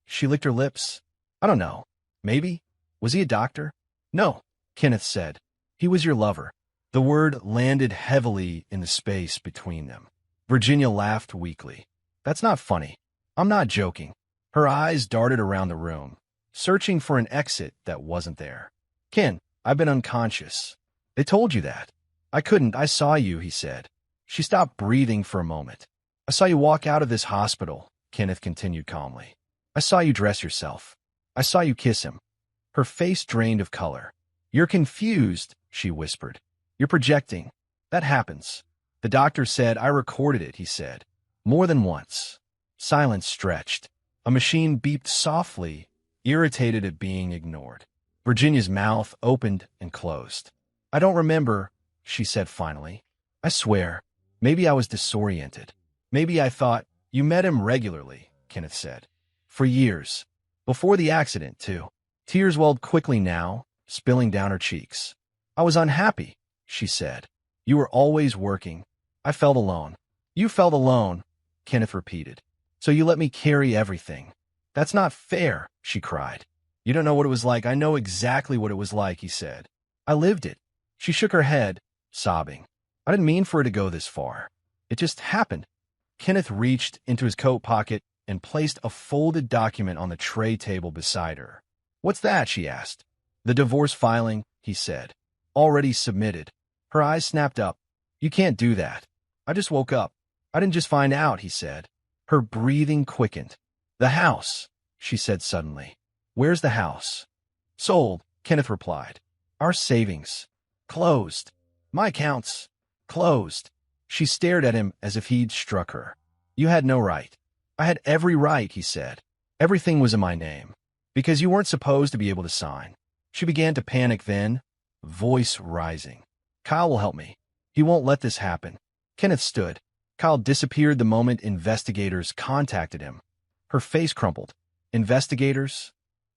She licked her lips. I don't know. Maybe. Was he a doctor? No, Kenneth said. He was your lover. The word landed heavily in the space between them. Virginia laughed weakly. That's not funny. I'm not joking. Her eyes darted around the room, searching for an exit that wasn't there. Ken, I've been unconscious. They told you that. I couldn't. I saw you, he said. She stopped breathing for a moment. I saw you walk out of this hospital, Kenneth continued calmly. I saw you dress yourself. I saw you kiss him. Her face drained of color. You're confused, she whispered. You're projecting. That happens. The doctor said I recorded it, he said. More than once. Silence stretched. A machine beeped softly, irritated at being ignored. Virginia's mouth opened and closed. I don't remember, she said finally. I swear. Maybe I was disoriented. Maybe I thought, you met him regularly, Kenneth said. For years. Before the accident, too. Tears welled quickly now, spilling down her cheeks. I was unhappy, she said. You were always working. I felt alone. You felt alone, Kenneth repeated. So you let me carry everything. That's not fair, she cried. You don't know what it was like. I know exactly what it was like, he said. I lived it. She shook her head, sobbing. I didn't mean for it to go this far. It just happened. Kenneth reached into his coat pocket and placed a folded document on the tray table beside her. What's that? She asked. The divorce filing, he said. Already submitted. Her eyes snapped up. You can't do that. I just woke up. I didn't just find out, he said. Her breathing quickened. The house, she said suddenly. Where's the house? Sold, Kenneth replied. Our savings. Closed. My accounts. Closed. She stared at him as if he'd struck her. You had no right. I had every right, he said. Everything was in my name. Because you weren't supposed to be able to sign. She began to panic then, voice rising. Kyle will help me. He won't let this happen. Kenneth stood. Kyle disappeared the moment investigators contacted him. Her face crumpled. Investigators?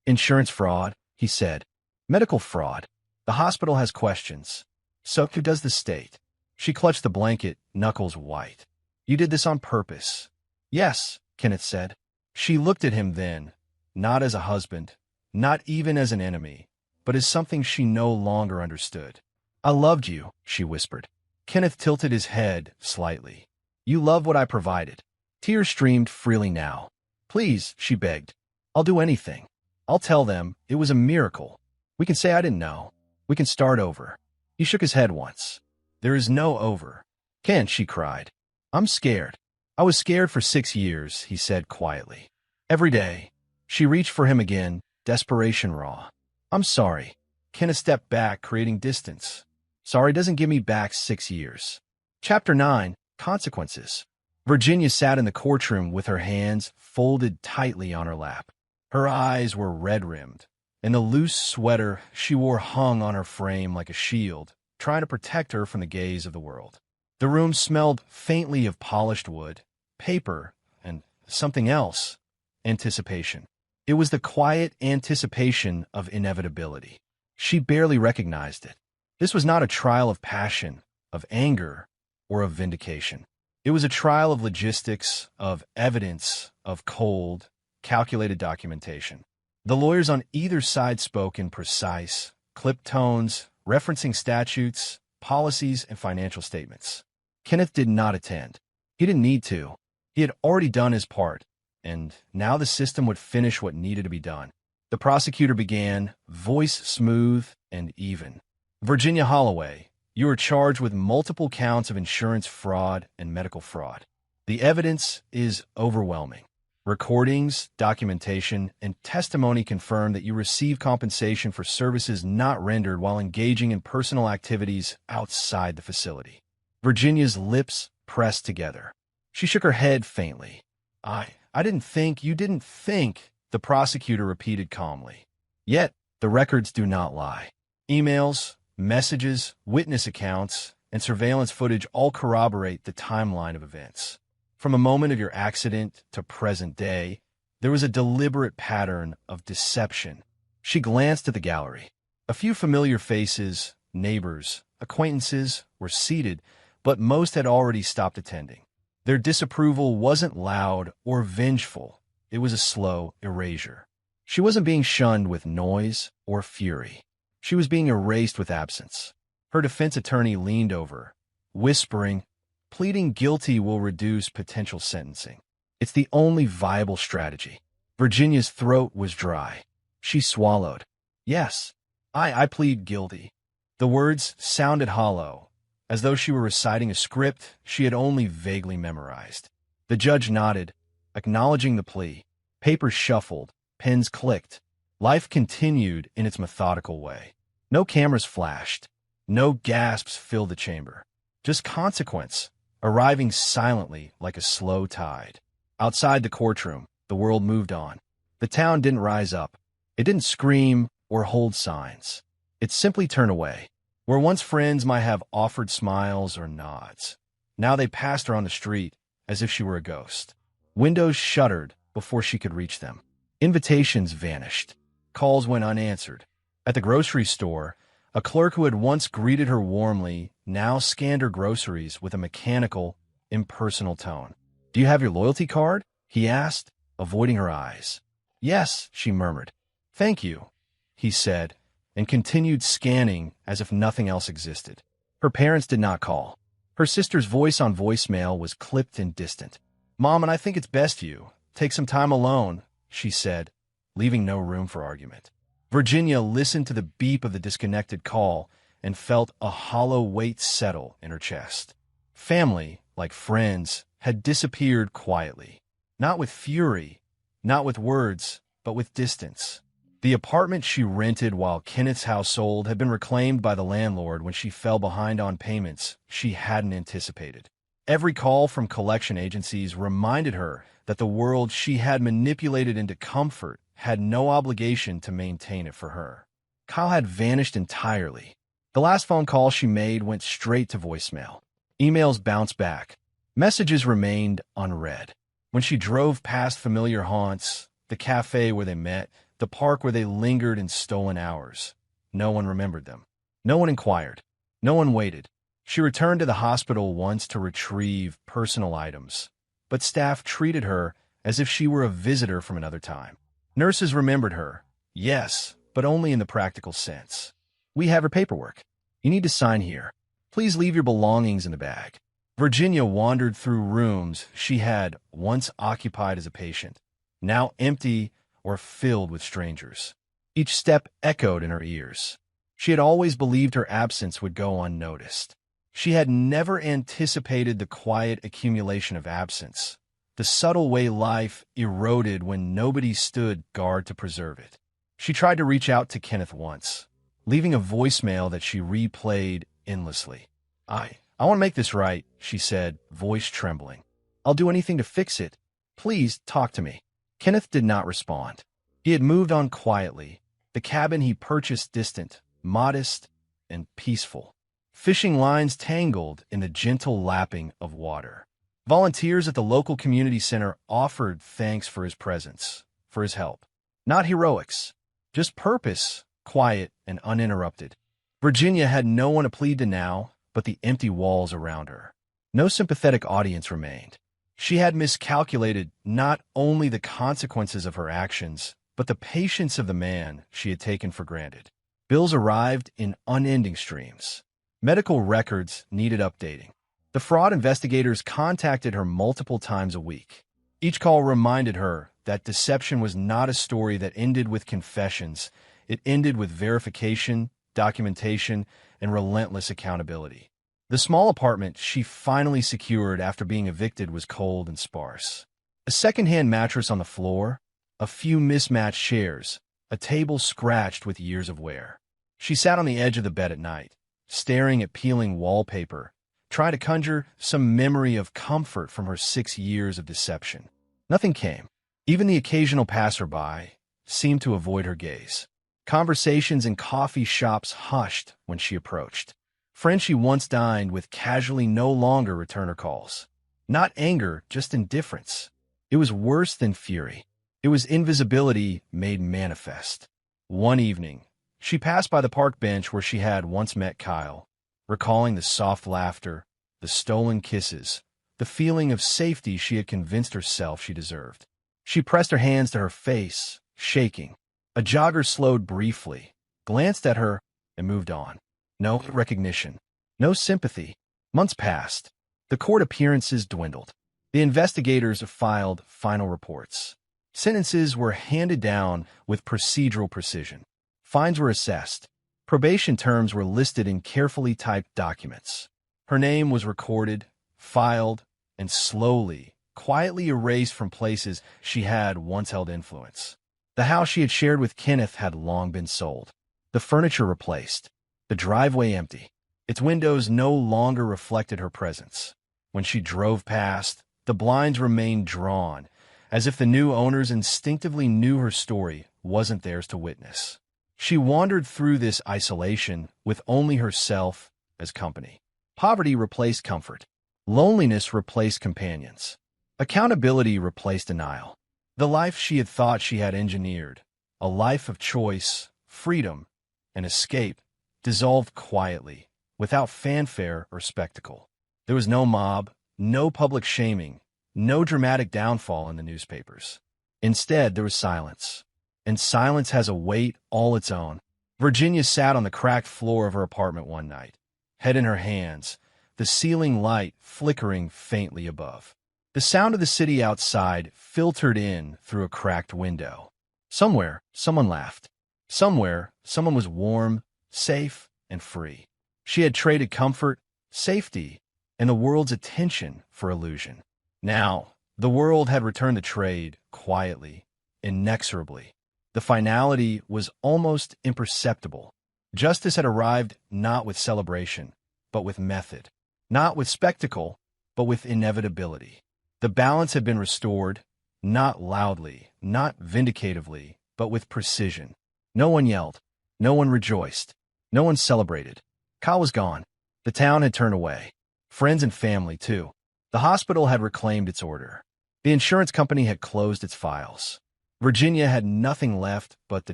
Insurance fraud, he said. Medical fraud. The hospital has questions. So who does the state? She clutched the blanket, knuckles white. You did this on purpose. Yes, Kenneth said. She looked at him then, not as a husband, not even as an enemy, but as something she no longer understood. I loved you, she whispered. Kenneth tilted his head slightly. You love what I provided. Tears streamed freely now. Please, she begged. I'll do anything. I'll tell them it was a miracle. We can say I didn't know. We can start over. He shook his head once. There is no over. Ken, she cried. I'm scared. I was scared for 6 years, he said quietly. Every day. She reached for him again, desperation raw. I'm sorry. Kenneth stepped back, creating distance. Sorry doesn't give me back 6 years. Chapter 9, Consequences. Virginia sat in the courtroom with her hands folded tightly on her lap. Her eyes were red-rimmed, and the loose sweater she wore hung on her frame like a shield, trying to protect her from the gaze of the world. The room smelled faintly of polished wood, paper, and something else. Anticipation. It was the quiet anticipation of inevitability. She barely recognized it. This was not a trial of passion, of anger, or of vindication. It was a trial of logistics, of evidence, of cold, calculated documentation. The lawyers on either side spoke in precise, clipped tones, referencing statutes, policies, and financial statements. Kenneth did not attend. He didn't need to. He had already done his part, and now the system would finish what needed to be done. The prosecutor began, voice smooth and even. Virginia Holloway, you are charged with multiple counts of insurance fraud and medical fraud. The evidence is overwhelming. Recordings, documentation, and testimony confirm that you receive compensation for services not rendered while engaging in personal activities outside the facility. Virginia's lips pressed together. She shook her head faintly. I didn't think, you didn't think, the prosecutor repeated calmly. Yet, the records do not lie. Emails, messages, witness accounts, and surveillance footage all corroborate the timeline of events. From a moment of your accident to present day, there was a deliberate pattern of deception. She glanced at the gallery. A few familiar faces, neighbors, acquaintances were seated, but most had already stopped attending. Their disapproval wasn't loud or vengeful. It was a slow erasure. She wasn't being shunned with noise or fury. She was being erased with absence. Her defense attorney leaned over, whispering, pleading guilty will reduce potential sentencing. It's the only viable strategy. Virginia's throat was dry. She swallowed. Yes, I plead guilty. The words sounded hollow, as though she were reciting a script she had only vaguely memorized. The judge nodded, acknowledging the plea. Papers shuffled, pens clicked. Life continued in its methodical way. No cameras flashed. No gasps filled the chamber. Just consequence, arriving silently like a slow tide. Outside the courtroom, the world moved on. The town didn't rise up. It didn't scream or hold signs. It simply turned away. Where once friends might have offered smiles or nods, now they passed her on the street as if she were a ghost. Windows shuttered before she could reach them. Invitations vanished. Calls went unanswered. At the grocery store, a clerk who had once greeted her warmly now scanned her groceries with a mechanical, impersonal tone. Do you have your loyalty card? He asked, avoiding her eyes. Yes, she murmured. Thank you, he said, and continued scanning as if nothing else existed. Her parents did not call. Her sister's voice on voicemail was clipped and distant. Mom, and I think it's best you take some time alone, she said, leaving no room for argument. Virginia listened to the beep of the disconnected call and felt a hollow weight settle in her chest. Family, like friends, had disappeared quietly. Not with fury, not with words, but with distance. The apartment she rented while Kenneth's household had been reclaimed by the landlord when she fell behind on payments she hadn't anticipated. Every call from collection agencies reminded her that the world she had manipulated into comfort had no obligation to maintain it for her. Kyle had vanished entirely. The last phone call she made went straight to voicemail. Emails bounced back. Messages remained unread. When she drove past familiar haunts, the cafe where they met, the park where they lingered in stolen hours. No one remembered them. No one inquired. No one waited. She returned to the hospital once to retrieve personal items, but staff treated her as if she were a visitor from another time. Nurses remembered her, yes, but only in the practical sense. We have her paperwork. You need to sign here. Please leave your belongings in the bag. Virginia wandered through rooms she had once occupied as a patient, now empty or filled with strangers. Each step echoed in her ears. She had always believed her absence would go unnoticed. She had never anticipated the quiet accumulation of absence, the subtle way life eroded when nobody stood guard to preserve it. She tried to reach out to Kenneth once, leaving a voicemail that she replayed endlessly. I want to make this right, she said, voice trembling. I'll do anything to fix it. Please talk to me. Kenneth did not respond. He had moved on quietly, the cabin he purchased distant, modest, and peaceful. Fishing lines tangled in the gentle lapping of water. Volunteers at the local community center offered thanks for his presence, for his help. Not heroics, just purpose, quiet and uninterrupted. Virginia had no one to plead to now but the empty walls around her. No sympathetic audience remained. She had miscalculated not only the consequences of her actions, but the patience of the man she had taken for granted. Bills arrived in unending streams. Medical records needed updating. The fraud investigators contacted her multiple times a week. Each call reminded her that deception was not a story that ended with confessions. It ended with verification, documentation, and relentless accountability. The small apartment she finally secured after being evicted was cold and sparse. A second-hand mattress on the floor, a few mismatched chairs, a table scratched with years of wear. She sat on the edge of the bed at night, staring at peeling wallpaper, trying to conjure some memory of comfort from her 6 years of deception. Nothing came. Even the occasional passerby seemed to avoid her gaze. Conversations in coffee shops hushed when she approached. Friends she once dined with casually no longer return her calls. Not anger, just indifference. It was worse than fury. It was invisibility made manifest. One evening, she passed by the park bench where she had once met Kyle, recalling the soft laughter, the stolen kisses, the feeling of safety she had convinced herself she deserved. She pressed her hands to her face, shaking. A jogger slowed briefly, glanced at her, and moved on. No recognition, no sympathy. Months passed. The court appearances dwindled. The investigators filed final reports. Sentences were handed down with procedural precision. Fines were assessed. Probation terms were listed in carefully typed documents. Her name was recorded, filed, and slowly, quietly erased from places she had once held influence. The house she had shared with Kenneth had long been sold. The furniture replaced. The driveway empty. Its windows no longer reflected her presence. When she drove past, the blinds remained drawn, as if the new owners instinctively knew her story wasn't theirs to witness. She wandered through this isolation with only herself as company. Poverty replaced comfort. Loneliness replaced companions. Accountability replaced denial. The life she had thought she had engineered, a life of choice, freedom, and escape, dissolved quietly, without fanfare or spectacle. There was no mob, no public shaming, no dramatic downfall in the newspapers. Instead, there was silence. And silence has a weight all its own. Virginia sat on the cracked floor of her apartment one night, head in her hands, the ceiling light flickering faintly above. The sound of the city outside filtered in through a cracked window. Somewhere, someone laughed. Somewhere, someone was warm, safe, and free. She had traded comfort, safety, and the world's attention for illusion. Now, the world had returned the trade quietly, inexorably. The finality was almost imperceptible. Justice had arrived not with celebration, but with method. Not with spectacle, but with inevitability. The balance had been restored, not loudly, not vindicatively, but with precision. No one yelled. No one rejoiced. No one celebrated. Kyle was gone. The town had turned away. Friends and family, too. The hospital had reclaimed its order. The insurance company had closed its files. Virginia had nothing left but the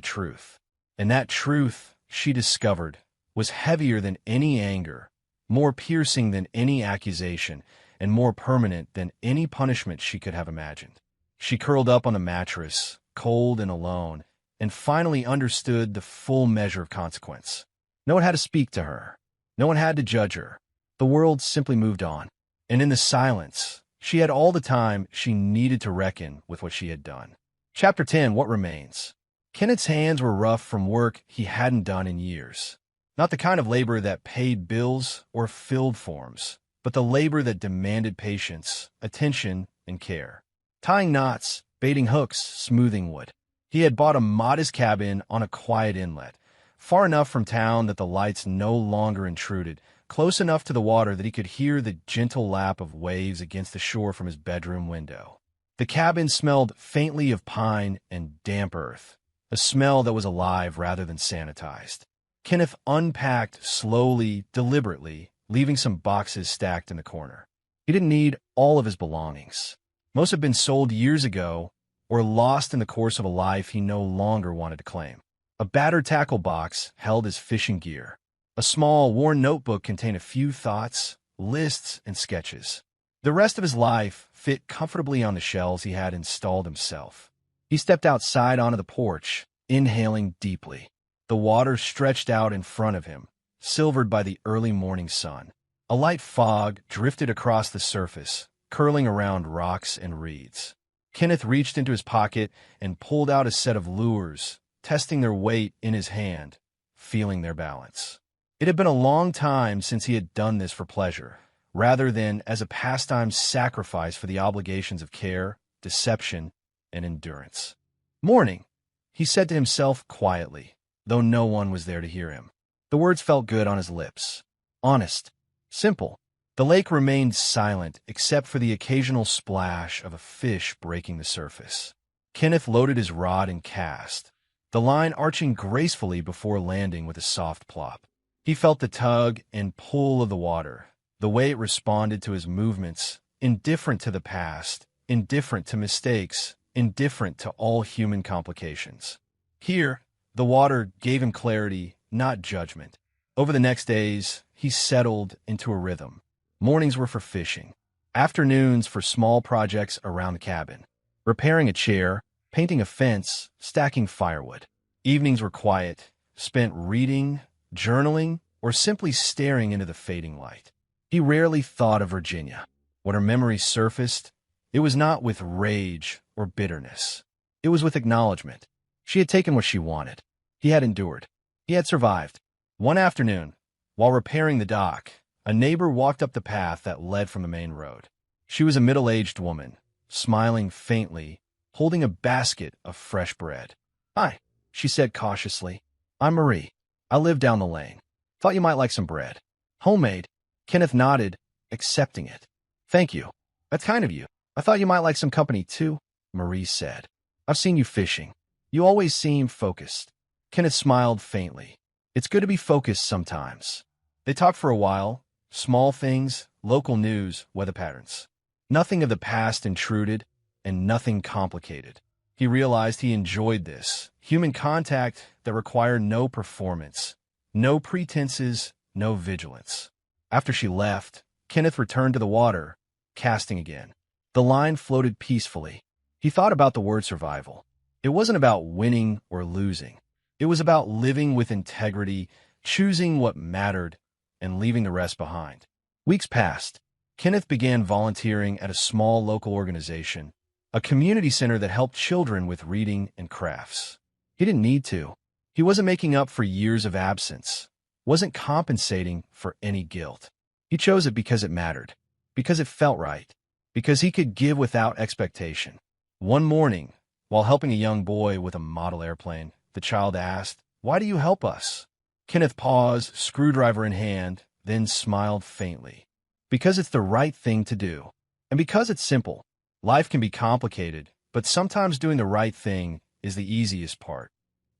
truth. And that truth, she discovered, was heavier than any anger, more piercing than any accusation, and more permanent than any punishment she could have imagined. She curled up on the mattress, cold and alone, and finally understood the full measure of consequence. No one had to speak to her. No one had to judge her. The world simply moved on. And in the silence, she had all the time she needed to reckon with what she had done. Chapter 10, What Remains? Kenneth's hands were rough from work he hadn't done in years. Not the kind of labor that paid bills or filled forms, but the labor that demanded patience, attention, and care. Tying knots, baiting hooks, smoothing wood. He had bought a modest cabin on a quiet inlet, far enough from town that the lights no longer intruded, close enough to the water that he could hear the gentle lap of waves against the shore from his bedroom window. The cabin smelled faintly of pine and damp earth, a smell that was alive rather than sanitized. Kenneth unpacked slowly, deliberately, leaving some boxes stacked in the corner. He didn't need all of his belongings. Most had been sold years ago or lost in the course of a life he no longer wanted to claim. A battered tackle box held his fishing gear. A small, worn notebook contained a few thoughts, lists, and sketches. The rest of his life fit comfortably on the shelves he had installed himself. He stepped outside onto the porch, inhaling deeply. The water stretched out in front of him, silvered by the early morning sun. A light fog drifted across the surface, curling around rocks and reeds. Kenneth reached into his pocket and pulled out a set of lures, testing their weight in his hand, feeling their balance. It had been a long time since he had done this for pleasure, rather than as a pastime sacrifice for the obligations of care, deception, and endurance. "Morning," he said to himself quietly, though no one was there to hear him. The words felt good on his lips. Honest. Simple. The lake remained silent except for the occasional splash of a fish breaking the surface. Kenneth loaded his rod and cast, the line arching gracefully before landing with a soft plop. He felt the tug and pull of the water, the way it responded to his movements, indifferent to the past, indifferent to mistakes, indifferent to all human complications. Here, the water gave him clarity, not judgment. Over the next days, he settled into a rhythm. Mornings were for fishing, afternoons for small projects around the cabin, repairing a chair, painting a fence, stacking firewood. Evenings were quiet, spent reading, journaling, or simply staring into the fading light. He rarely thought of Virginia. When her memory surfaced, it was not with rage or bitterness. It was with acknowledgement. She had taken what she wanted. He had endured. He had survived. One afternoon, while repairing the dock, a neighbor walked up the path that led from the main road. She was a middle-aged woman, smiling faintly, holding a basket of fresh bread. "Hi," she said cautiously. "I'm Marie. I live down the lane. Thought you might like some bread." "Homemade." Kenneth nodded, accepting it. "Thank you. That's kind of you. I thought you might like some company, too," Marie said. "I've seen you fishing. You always seem focused." Kenneth smiled faintly. "It's good to be focused sometimes." They talked for a while, small things, local news, weather patterns. Nothing of the past intruded, and nothing complicated. He realized he enjoyed this, human contact that required no performance, no pretenses, no vigilance. After she left, Kenneth returned to the water, casting again. The line floated peacefully. He thought about the word survival. It wasn't about winning or losing. It was about living with integrity, choosing what mattered, and leaving the rest behind. Weeks passed. Kenneth began volunteering at a small local organization, a community center that helped children with reading and crafts. He didn't need to. He wasn't making up for years of absence, wasn't compensating for any guilt. He chose it because it mattered, because it felt right, because he could give without expectation. One morning, while helping a young boy with a model airplane, the child asked, "Why do you help us?" Kenneth paused, screwdriver in hand, then smiled faintly. "Because it's the right thing to do. And because it's simple. Life can be complicated, but sometimes doing the right thing is the easiest part."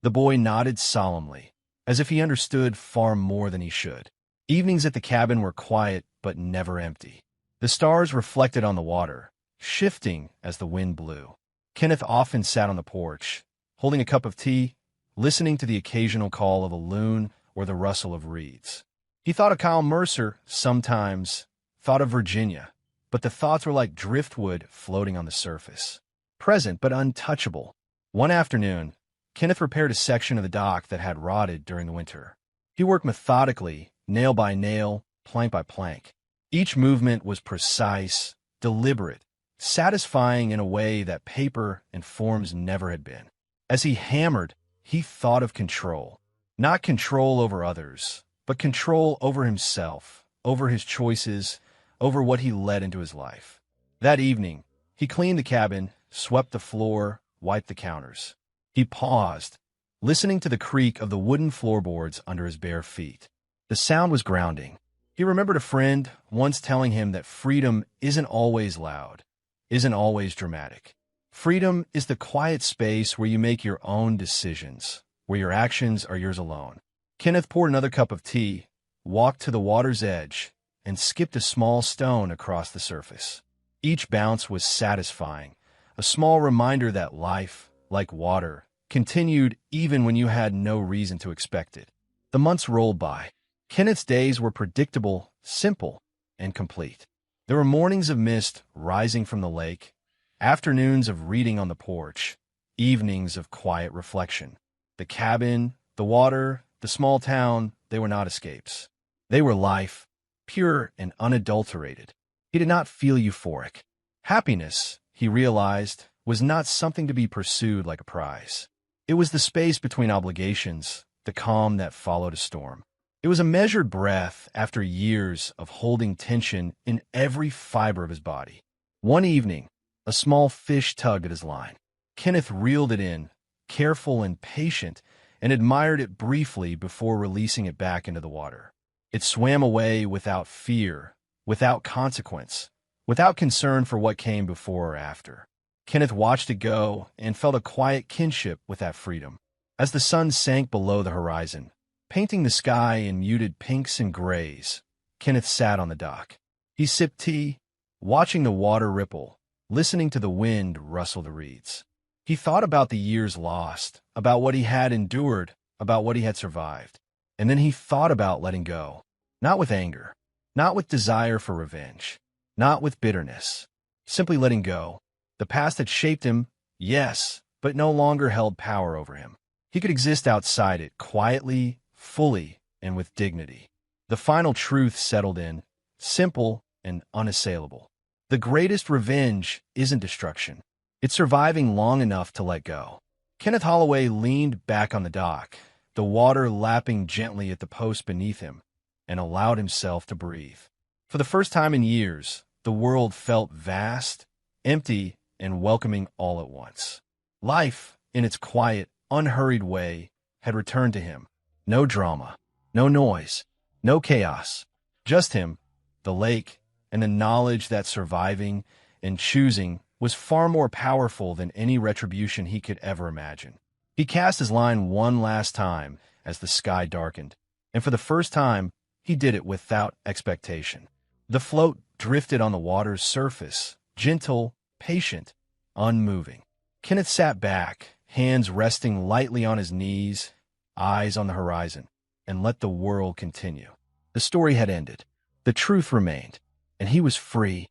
The boy nodded solemnly, as if he understood far more than he should. Evenings at the cabin were quiet but never empty. The stars reflected on the water, shifting as the wind blew. Kenneth often sat on the porch, holding a cup of tea, listening to the occasional call of a loon or the rustle of reeds. He thought of Kyle Mercer sometimes, thought of Virginia, but the thoughts were like driftwood floating on the surface. Present but untouchable. One afternoon, Kenneth repaired a section of the dock that had rotted during the winter. He worked methodically, nail by nail, plank by plank. Each movement was precise, deliberate, satisfying in a way that paper and forms never had been. As he hammered, he thought of control. Not control over others, but control over himself, over his choices, over what he let into his life. That evening, he cleaned the cabin, swept the floor, wiped the counters. He paused, listening to the creak of the wooden floorboards under his bare feet. The sound was grounding. He remembered a friend once telling him that freedom isn't always loud, isn't always dramatic. Freedom is the quiet space where you make your own decisions, where your actions are yours alone. Kenneth poured another cup of tea, walked to the water's edge, and skipped a small stone across the surface. Each bounce was satisfying, a small reminder that life, like water, continued even when you had no reason to expect it. The months rolled by. Kenneth's days were predictable, simple, and complete. There were mornings of mist rising from the lake, afternoons of reading on the porch, evenings of quiet reflection. The cabin, the water, the small town, they were not escapes. They were life, pure and unadulterated. He did not feel euphoric. Happiness, he realized, was not something to be pursued like a prize. It was the space between obligations, the calm that followed a storm. It was a measured breath after years of holding tension in every fiber of his body. One evening, a small fish tugged at his line. Kenneth reeled it in, careful and patient, and admired it briefly before releasing it back into the water. It swam away without fear, without consequence, without concern for what came before or after. Kenneth watched it go and felt a quiet kinship with that freedom. As the sun sank below the horizon, painting the sky in muted pinks and grays, Kenneth sat on the dock. He sipped tea, watching the water ripple, listening to the wind rustle the reeds. He thought about the years lost, about what he had endured, about what he had survived. And then he thought about letting go, not with anger, not with desire for revenge, not with bitterness, simply letting go. The past had shaped him, yes, but no longer held power over him. He could exist outside it, quietly, fully, and with dignity. The final truth settled in, simple and unassailable. The greatest revenge isn't destruction. It's surviving long enough to let go. Kenneth Holloway leaned back on the dock, the water lapping gently at the post beneath him, and allowed himself to breathe. For the first time in years, the world felt vast, empty, and welcoming all at once. Life, in its quiet, unhurried way, had returned to him. No drama, no noise, no chaos. Just him, the lake, and the knowledge that surviving and choosing was far more powerful than any retribution he could ever imagine. He cast his line one last time as the sky darkened, and for the first time, he did it without expectation. The float drifted on the water's surface, gentle, patient, unmoving. Kenneth sat back, hands resting lightly on his knees, eyes on the horizon, and let the world continue. The story had ended. The truth remained, and he was free,